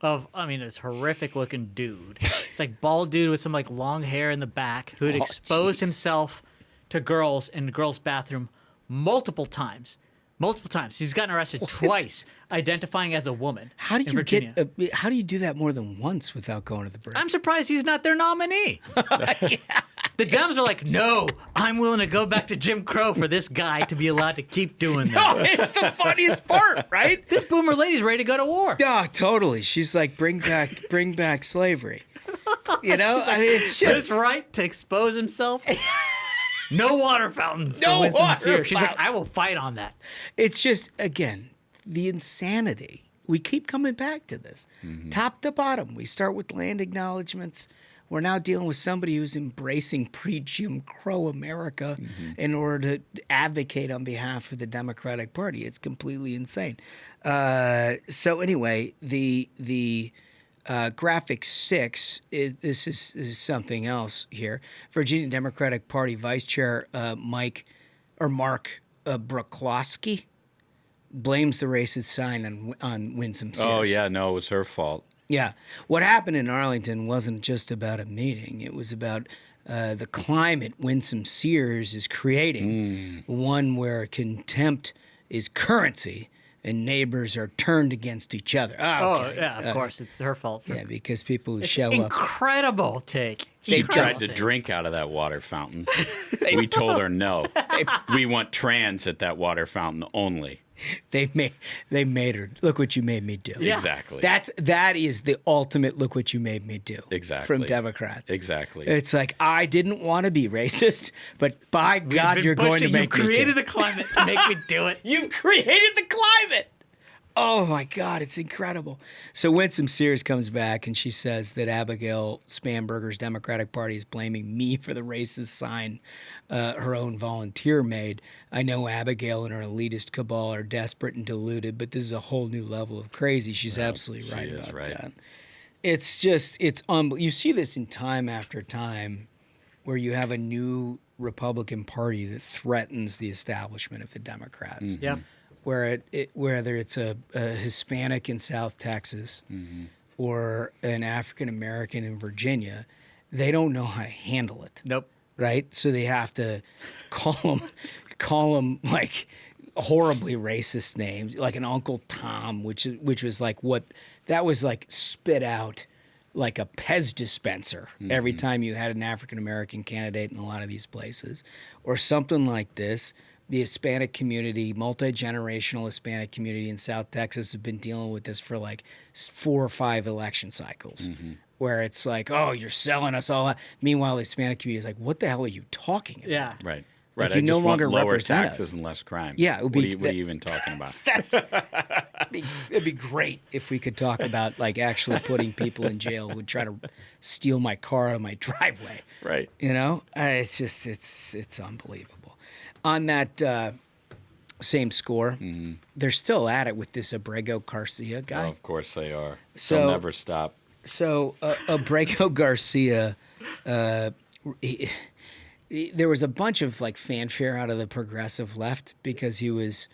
of, I mean, this horrific looking dude. It's like bald dude with some like long hair in the back who had exposed himself to girls in the girls' bathroom multiple times. Multiple times. He's gotten arrested twice, identifying as a woman. How do in you Virginia. how do you do that more than once without going to the break? I'm surprised he's not their nominee. The Dems are like, no, I'm willing to go back to Jim Crow for this guy to be allowed to keep doing that. No, it's the funniest part, right? This boomer lady's ready to go to war. Yeah, totally. She's like, bring back slavery. You know, I mean, it's His just right to expose himself. No water fountains. No for Winston water Sears. She's like, fountains. I will fight on that. It's just, again, the insanity. We keep coming back to this. Top to bottom. We start with land acknowledgments. We're now dealing with somebody who's embracing pre-Jim Crow America in order to advocate on behalf of the Democratic Party. It's completely insane. So anyway, the graphic 6, this is something else here. Virginia Democratic Party Vice Chair Mark Brokowski blames the racist sign on Winsome Sears. Oh, yeah, no, it was her fault. Yeah. What happened in Arlington wasn't just about a meeting. It was about the climate Winsome Sears is creating, one where contempt is currency and neighbors are turned against each other. Oh, yeah, of course. It's her fault. Yeah, because people who show up. Incredible take. She tried to drink out of that water fountain. We told her no. We want trans at that water fountain only. They made her. Look what you made me do. Yeah. Exactly. That is the ultimate look what you made me do. Exactly. From Democrats. Exactly. It's like, I didn't want to be racist, but by God, you're going to make me do it. You've created the climate to make me do it. You've created the climate. Oh my God, it's incredible. So Winsome Sears comes back and she says that Abigail Spanberger's Democratic Party is blaming me for the racist sign her own volunteer made. I know Abigail and her elitist cabal are desperate and deluded, but this is a whole new level of crazy. She's absolutely right about that. It's just, it's you see this in time after time where you have a new Republican Party that threatens the establishment of the Democrats. Yep. Whether it's a Hispanic in South Texas or an African American in Virginia, they don't know how to handle it. Nope. Right? So they have to call them like horribly racist names, like an Uncle Tom, which was like what that was like spit out like a Pez dispenser every time you had an African American candidate in a lot of these places, or something like this. The Hispanic community, multi-generational Hispanic community in South Texas, have been dealing with this for like 4 or 5 election cycles, where it's like, oh, you're selling us all out. Meanwhile, the Hispanic community is like, what the hell are you talking about? Yeah. Right. Like, Right. you no longer lower represent taxes us. and less crime. Yeah, it would be, what are you even talking about? It'd be great if we could talk about like actually putting people in jail who would try to steal my car out of my driveway. Right. You know, it's just it's unbelievable. On that same score, they're still at it with this Abrego Garcia guy. Oh, of course they are. So- They'll never stop. So Abrego Garcia, there was a bunch of like fanfare out of the progressive left because he was,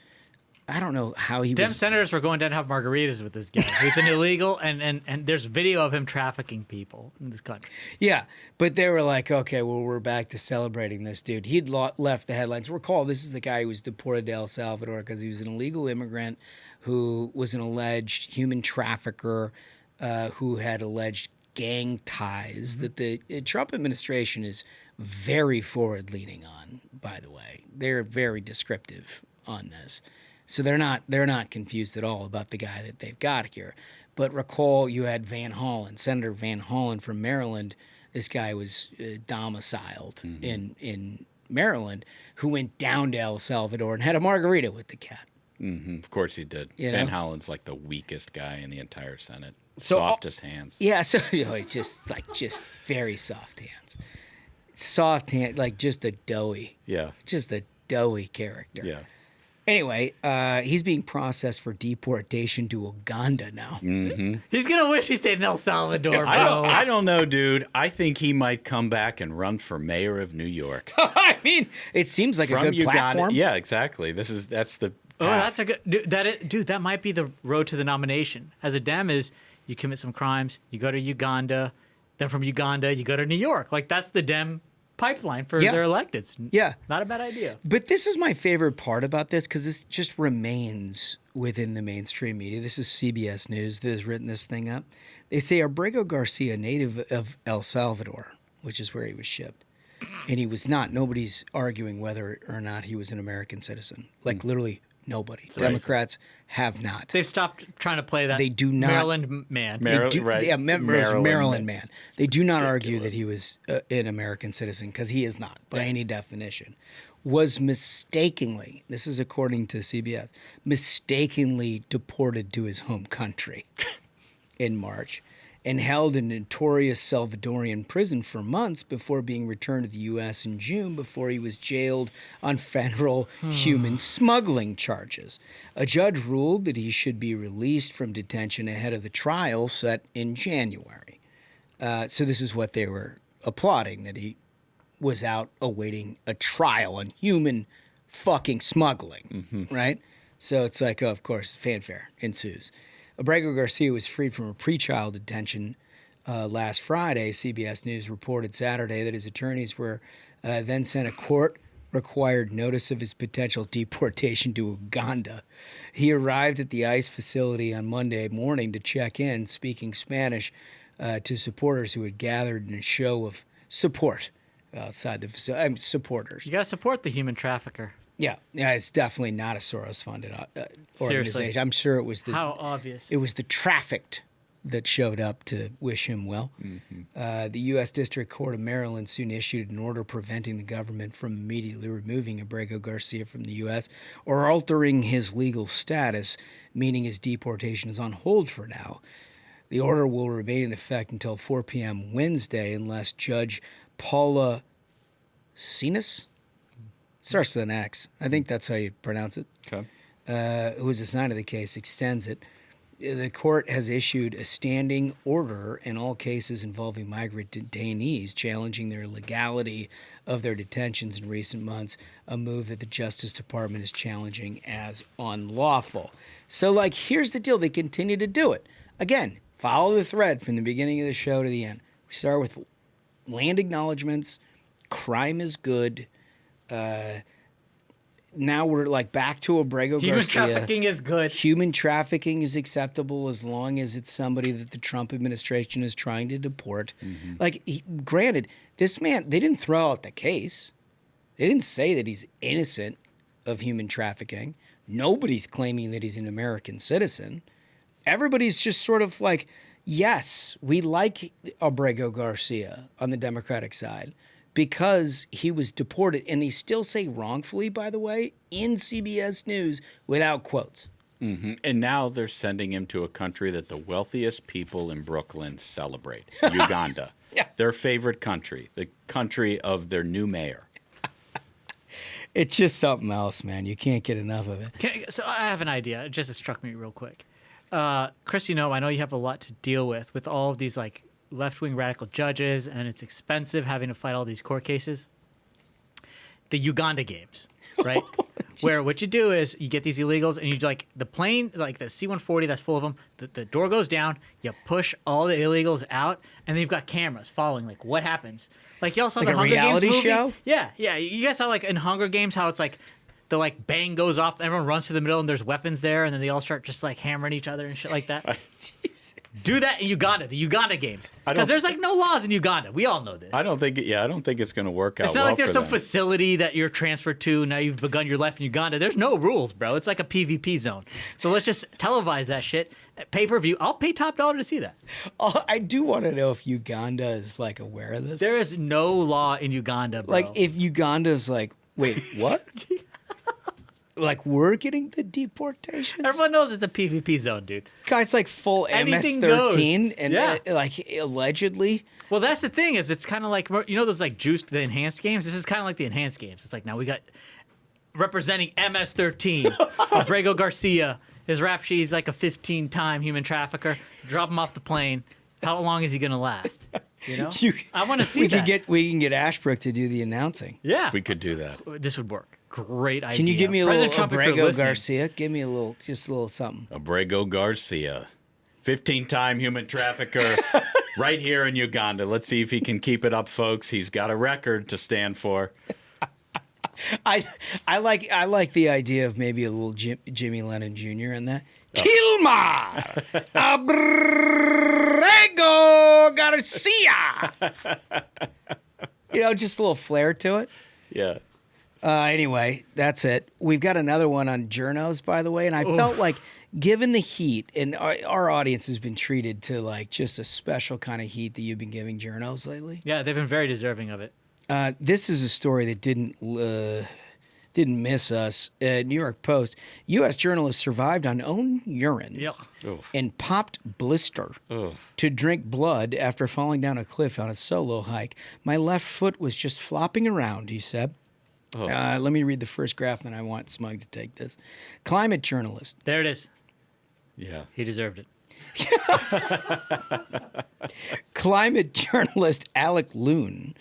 I don't know how he Dem was. senators were going down to have margaritas with this guy. He's an illegal, and there's video of him trafficking people in this country. Yeah, but they were like, okay, well, we're back to celebrating this dude. He'd left the headlines. Recall, this is the guy who was deported to El Salvador because he was an illegal immigrant who was an alleged human trafficker who had alleged gang ties that the Trump administration is very forward-leaning on, by the way. They're very descriptive on this. So they're not confused at all about the guy that they've got here. But recall you had Van Hollen, Senator Van Hollen from Maryland. This guy was domiciled in Maryland, who went down to El Salvador and had a margarita with the cat. Of course he did. You Van know? Hollen's like the weakest guy in the entire Senate. So- Softest hands. Yeah, so it's just very soft hands. Soft hand, like just a doughy Yeah. character. Yeah. Anyway, he's being processed for deportation to Uganda now. He's gonna wish he stayed in El Salvador, bro. I don't know, dude. I think he might come back and run for mayor of New York. I mean, it seems like a good platform. Yeah, exactly. That's the. Oh, that's a good dude. That might be the road to the nomination. As a Dem, is you commit some crimes, you go to Uganda, then from Uganda you go to New York. Like that's the Dem pipeline for their electeds. Yeah, not a bad idea. But this is my favorite part about this because this just remains within the mainstream media. This is CBS News that has written this thing up. They say Abrego Garcia, native of El Salvador, which is where he was shipped, and he was not. Nobody's arguing whether or not he was an American citizen. Like literally. Nobody. Democrats have not. They've stopped trying to play that. They do not. Maryland man. Maryland man. They do not argue that he was an American citizen because he is not by any definition. Was mistakenly, this is according to CBS, mistakenly deported to his home country in March and held in notorious Salvadorian prison for months before being returned to the U.S. in June before he was jailed on federal human smuggling charges. A judge ruled that he should be released from detention ahead of the trial set in January. So this is what they were applauding, that he was out awaiting a trial on human fucking smuggling, right? So it's like, oh, of course, fanfare ensues. Abrego Garcia was freed from a pretrial detention last Friday. CBS News reported Saturday that his attorneys were then sent a court-required notice of his potential deportation to Uganda. He arrived at the ICE facility on Monday morning to check in, speaking Spanish to supporters who had gathered in a show of support outside the facility. Supporters. You got to support the human trafficker. Yeah, it's definitely not a Soros-funded organization. Seriously. I'm sure it was the How obvious. It was the trafficked that showed up to wish him well. The U.S. District Court of Maryland soon issued an order preventing the government from immediately removing Abrego Garcia from the U.S. or altering his legal status, meaning his deportation is on hold for now. The order will remain in effect until 4 p.m. Wednesday unless Judge Paula Sinas, starts with an X, I think that's how you pronounce it, who is assigned to the case, extends it. The court has issued a standing order in all cases involving migrant detainees, challenging their legality of their detentions in recent months, a move that the Justice Department is challenging as unlawful. So, like, here's the deal. They continue to do it. Again, follow the thread from the beginning of the show to the end. We start with land acknowledgments, crime is good. Now we're like back to Abrego Garcia. Human trafficking is good. Human trafficking is acceptable as long as it's somebody that the Trump administration is trying to deport. Like, granted, this man, they didn't throw out the case. They didn't say that he's innocent of human trafficking. Nobody's claiming that he's an American citizen. Everybody's just sort of like, yes, we like Abrego Garcia on the Democratic side, because he was deported, and they still say wrongfully, by the way, in CBS News without quotes. And now they're sending him to a country that the wealthiest people in Brooklyn celebrate, Uganda. Their favorite country, the country of their new mayor. It's just something else, man. You can't get enough of it. So I have an idea. It just struck me real quick. Chris, I know you have a lot to deal with all of these, like, left-wing radical judges, and it's expensive having to fight all these court cases. The Uganda games, right? Where what you do is you get these illegals, and you like the plane, like the C-140 that's full of them, the door goes down, you push all the illegals out, and then you've got cameras following, like, what happens. Like, you also saw like the a Hunger Games reality movie. show? Yeah. You guys saw, like, in Hunger Games, how it's like the, like, bang goes off, everyone runs to the middle, and there's weapons there, and then they all start just, like, hammering each other and shit like that. Do that in Uganda, the Uganda games. Because there's, like, no laws in Uganda. We all know this. I don't think it's going to work out. It's not well like there's for some them. facility that you're transferred to. Now you've begun your life in Uganda. There's no rules, bro. It's like a PvP zone. So let's just televise that shit. Pay-per-view. I'll pay top dollar to see that. I do want to know if Uganda is, like, aware of this. There is no law in Uganda, bro. Like, if Uganda's like, wait, what? Like, we're getting the deportations? Everyone knows it's a PvP zone, dude. Guys, like, full Anything MS-13 goes. and, like, allegedly. Well, that's the thing is it's kind of like, those, like, juiced, the enhanced games? This is kind of like the enhanced games. It's like, now we got representing MS-13, Abrego Garcia. His rap sheet, he's like a 15-time human trafficker. Drop him off the plane. How long is he going to last? You know? I want to see that. We can get Ashbrook to do the announcing. Yeah. We could do that. This would work. Great idea. Can you give me a little Trump, if you're Abrego listening. Garcia? Give me just a little something. Abrego Garcia, 15-time human trafficker, right here in Uganda. Let's see if he can keep it up, folks. He's got a record to stand for. I like the idea of maybe a little Jimmy Lennon Jr. in that. Kilmar Abrego Garcia. Just a little flair to it. Yeah. Anyway, that's it. We've got another one on journos, by the way, and I felt like, given the heat, and our audience has been treated to like just a special kind of heat that you've been giving journos lately. Yeah, they've been very deserving of it. This is a story that didn't miss us. New York Post: U.S. journalist survived on own urine and popped blister to drink blood after falling down a cliff on a solo hike. My left foot was just flopping around, he said. Let me read the first graph, and I want Smug to take this. Climate journalist. There it is. Yeah. He deserved it. Climate journalist Alec Loon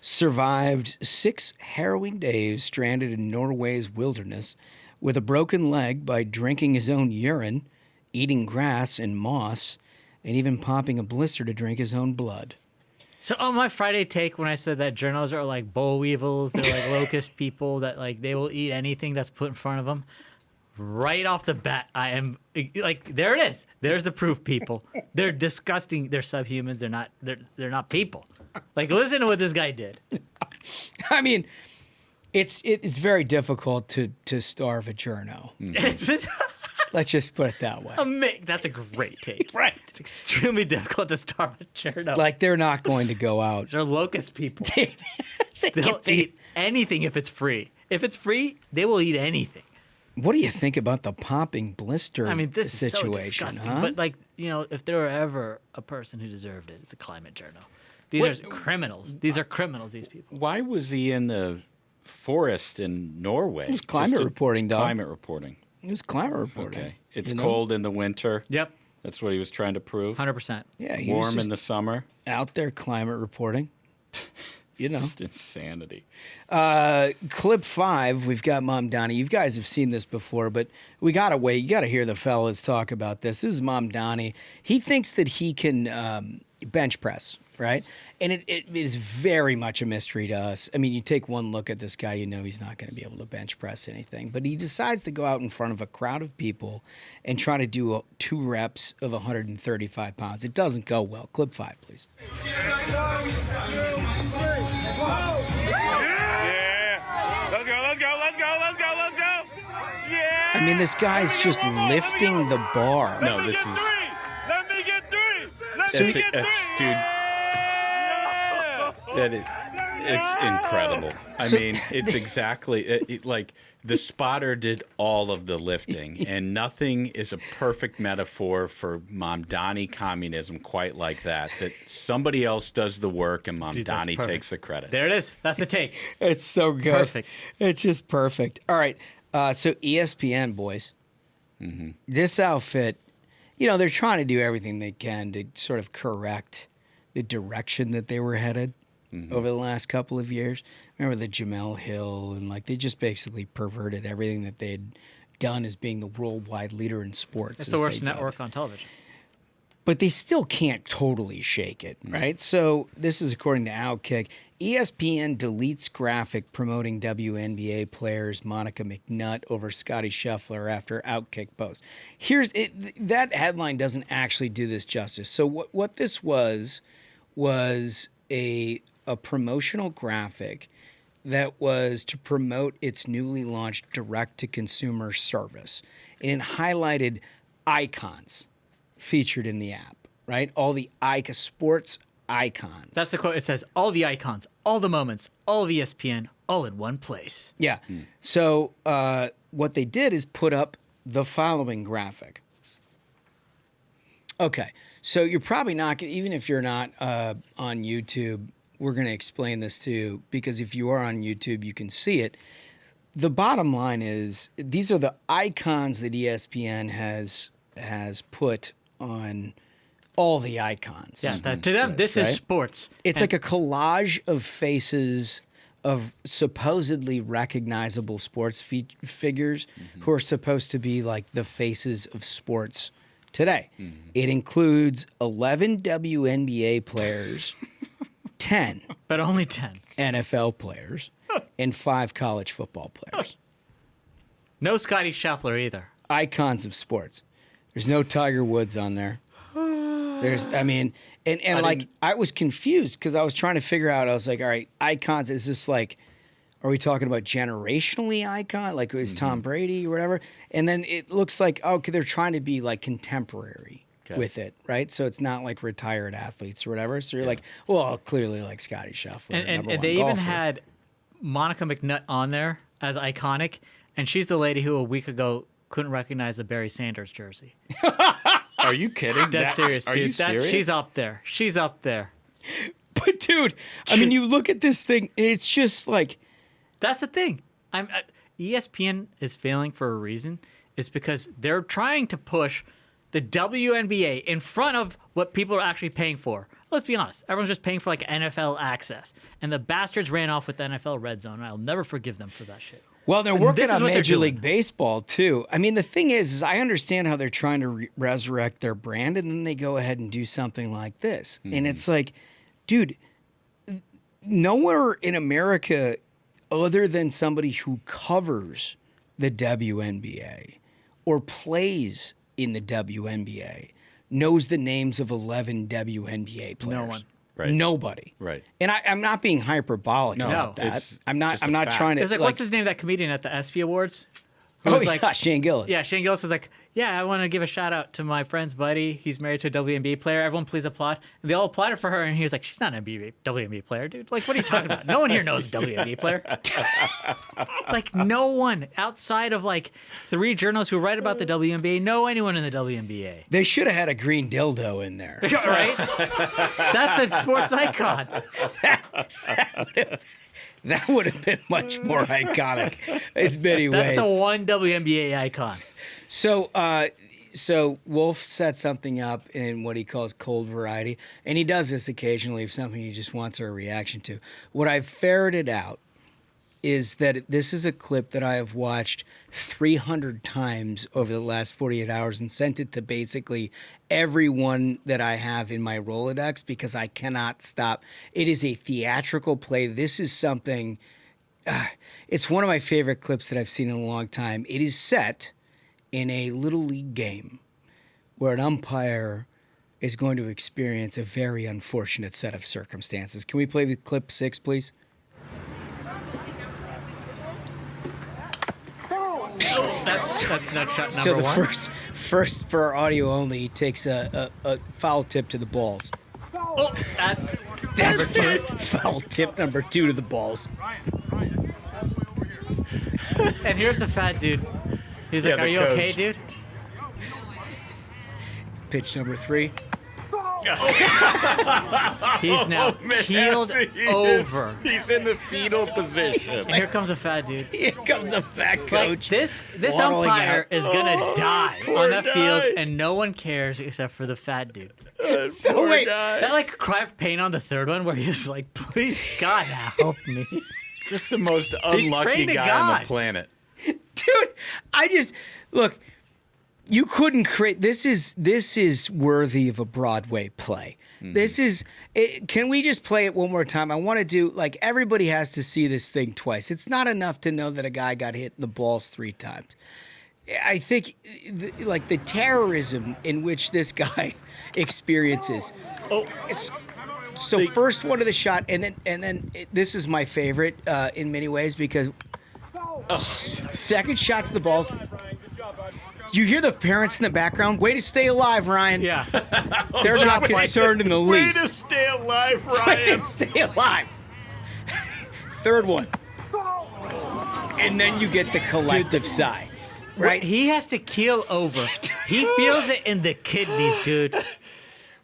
survived 6 harrowing days stranded in Norway's wilderness with a broken leg by drinking his own urine, eating grass and moss, and even popping a blister to drink his own blood. So on my Friday take, when I said that journos are like boll weevils, they're like locust people that like they will eat anything that's put in front of them. Right off the bat, I am like, there it is. There's the proof, people. They're disgusting. They're subhumans. They're not people. Like, listen to what this guy did. I mean, it's very difficult to starve a journo. Let's just put it that way. That's a great take. Right. It's extremely difficult to starve a journo. Like, they're not going to go out. They're locust people. They'll eat anything if it's free. If it's free, they will eat anything. What do you think about the popping blister this situation? Is so disgusting. Huh? But like, if there were ever a person who deserved it, it's a climate journo. These are criminals. These are criminals, these people. Why was he in the forest in Norway? It was climate reporting, dog. Climate reporting. It was climate reporting. Okay. It's cold in the winter. Yep. That's what he was trying to prove. 100%. Yeah. Warm in the summer. Out there climate reporting. Just insanity. Clip 5, we've got Mamdani. You guys have seen this before, but we gotta wait. You gotta hear the fellas talk about this. This is Mamdani. He thinks that he can bench press, right? And it is very much a mystery to us. I mean, you take one look at this guy, you know he's not going to be able to bench press anything. But he decides to go out in front of a crowd of people and try to do 2 reps of 135 pounds. It doesn't go well. Clip 5, please. Yeah. Let's go. Yeah. I mean, this guy's just lifting the bar. No, this is... Let me get 3. Dude... It's incredible. I mean, it's exactly like the spotter did all of the lifting, and nothing is a perfect metaphor for Mamdani communism quite like that. That somebody else does the work and Mamdani takes the credit. There it is. That's the take. It's so good. Perfect. It's just perfect. All right. So ESPN, boys. Mm-hmm. This outfit, they're trying to do everything they can to sort of correct the direction that they were headed. Over the last couple of years. Remember the Jamel Hill, and they just basically perverted everything that they had done as being the worldwide leader in sports. It's the worst network on television. But they still can't totally shake it, right? So this is according to Outkick. ESPN deletes graphic promoting WNBA players Monica McNutt over Scotty Scheffler after Outkick post. That headline doesn't actually do this justice. So what this was a promotional graphic that was to promote its newly launched direct-to-consumer service. And it highlighted icons featured in the app, right? All the sports icons. That's the quote. It says, all the icons, all the moments, all of ESPN, all in one place. Yeah. So what they did is put up the following graphic. Okay. So you're probably not, even if you're not on YouTube, we're going to explain this to you, because if you are on YouTube, you can see it. the bottom line is these are the icons that ESPN has put on all the icons. Yeah, to them, this is sports. It's like a collage of faces of supposedly recognizable sports figures who are supposed to be like the faces of sports today. It includes 11 WNBA players, 10. But only 10. NFL players, and 5 college football players. No Scotty Scheffler either. Icons of sports. There's no Tiger Woods on there. I was confused because I was trying to figure out, I was like, all right, icons, is this like, are we talking about generationally icon? Like, is Tom Brady or whatever? And then it looks like, okay, they're trying to be like contemporary with it, right? So it's not like retired athletes or whatever. So you're like, well, clearly like Scotty Scheffler. And they even had Monica McNutt on there as iconic, and she's the lady who a week ago couldn't recognize a Barry Sanders jersey. Are you kidding? Dead serious, dude. Are you serious? She's up there. She's up there. But dude, I mean, you look at this thing, and it's just like, that's the thing. ESPN is failing for a reason. It's because they're trying to push the WNBA in front of what people are actually paying for. Let's be honest. Everyone's just paying for like NFL access. And the bastards ran off with the NFL Red Zone. I'll never forgive them for that shit. Well, they're working on Major League Baseball, too. I mean, the thing is I understand how they're trying to resurrect their brand, and then they go ahead and do something like this. And it's like, dude, nowhere in America other than somebody who covers the WNBA or plays in the WNBA knows the names of 11 WNBA players. No one. Right. Nobody. Right. And I'm not being hyperbolic about that. I'm not trying to. It's like, what's his name, that comedian at the ESPY Awards? Shane Gillis. Yeah, Shane Gillis is like, yeah, I want to give a shout out to my friend's buddy. He's married to a WNBA player. Everyone please applaud. And they all applauded for her, and he was like, she's not an WNBA player, dude. Like, what are you talking about? No one here knows a WNBA player. Like, no one outside of like 3 journalists who write about the WNBA know anyone in the WNBA. They should have had a green dildo in there. Right? That's a sports icon. That would have been much more iconic in many ways. That's the one WNBA icon. So Wolf set something up in what he calls cold variety, and he does this occasionally if something he just wants our reaction to. What I've ferreted out is that this is a clip that I have watched 300 times over the last 48 hours and sent it to basically everyone that I have in my Rolodex because I cannot stop. It is a theatrical play. This is something, it's one of my favorite clips that I've seen in a long time. It is set in a Little League game where an umpire is going to experience a very unfortunate set of circumstances. Can we play the clip 6, please? That's not shot number so the one. first for our audio only, he takes a foul tip to the balls. Oh, that's number 2. Foul tip number 2 to the balls. And here's the fat dude. He's like, "Are you okay, dude?" Pitch number 3. He's now keeled over. He's in the fetal position. And here comes a fat dude. Here comes a fat coach. Like, this umpire is gonna die on that field, and no one cares except for the fat dude. So wait, that like cry of pain on the third one, where he's like, "Please, God, help me." Just the most unlucky guy on the planet. Dude, look, you couldn't create, this is worthy of a Broadway play. This is, can we just play it one more time? I want to do, like, everybody has to see this thing twice. It's not enough to know that a guy got hit in the balls 3 times. I think, like, the terrorism in which this guy experiences. So first one of the shot, and then this is my favorite in many ways because second shot to the balls. You hear the parents in the background? Way to stay alive, Ryan. Yeah. They're not concerned in the least. Way to stay alive, Ryan. Way to stay alive. Third one. And then you get the collective sigh. Right? He has to keel over. He feels it in the kidneys, dude.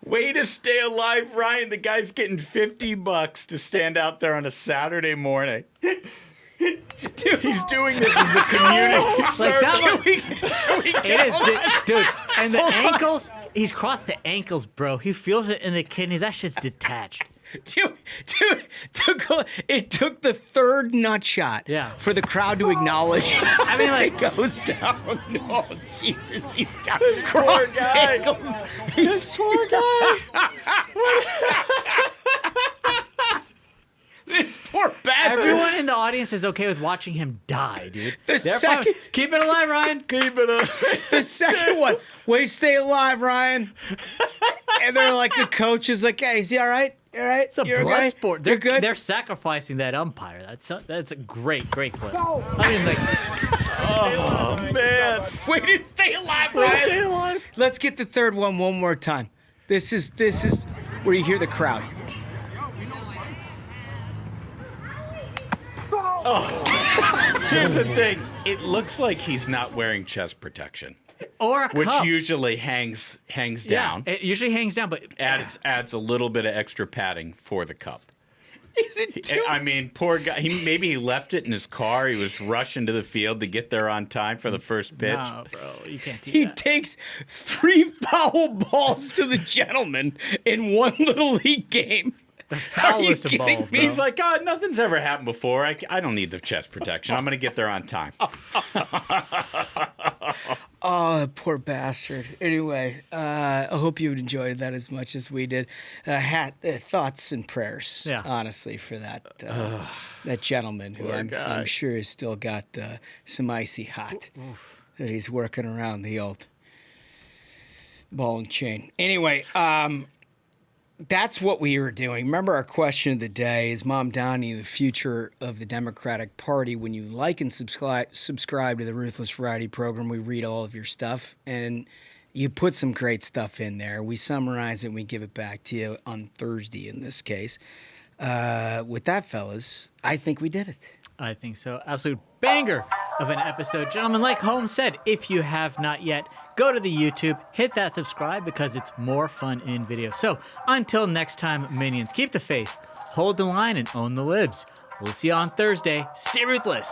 Way to stay alive, Ryan. The guy's getting $50 to stand out there on a Saturday morning. Dude, He's doing this as a community. Like that one. it is, dude. And the ankles, he's crossed the ankles, bro. He feels it in the kidneys. That shit's detached. Dude, it took the third nut shot for the crowd to acknowledge. I mean, like, it goes down. Oh, Jesus, he's down. Poor guy. This poor guy. This poor bastard. Everyone in the audience is okay with watching him die, dude. Keep it alive, Ryan. Keep it alive. The second one, way to stay alive, Ryan. And they're like, the coach is like, hey, is he all right? All right? It's a You're blood okay? sport. You're good? They're sacrificing that umpire. That's a great clip. I mean, like, Oh, man. Way to stay alive, Ryan. Let's get the third one more time. This is where you hear the crowd. Here's the thing. It looks like he's not wearing chest protection. or a cup. Which usually hangs down. It usually hangs down, but adds a little bit of extra padding for the cup. Is it too? I mean, poor guy. Maybe he left it in his car. He was rushing to the field to get there on time for the first pitch. No, bro, you can't do He that. takes 3 foul balls to the gentleman in one little league game. The foulest of balls, bro. He's like, God, nothing's ever happened before. I don't need the chest protection. I'm going to get there on time. Oh, poor bastard. Anyway, I hope you enjoyed that as much as we did. Thoughts and prayers, honestly, for that gentleman who I'm sure has still got some icy hot that he's working around the old ball and chain. Anyway, that's what we were doing. Remember, our question of the day is Mamdani, the future of the Democratic Party. When you like and subscribe to the Ruthless Variety program, we read all of your stuff, and you put some great stuff in there. We summarize it, and we give it back to you on Thursday in this case. With that, fellas, I think we did it. I think so. Absolute banger of an episode. Gentlemen, like Holmes said, if you have not yet, go to the YouTube, hit that subscribe because it's more fun in video. So until next time, minions, keep the faith, hold the line, and own the libs. We'll see you on Thursday. Stay ruthless.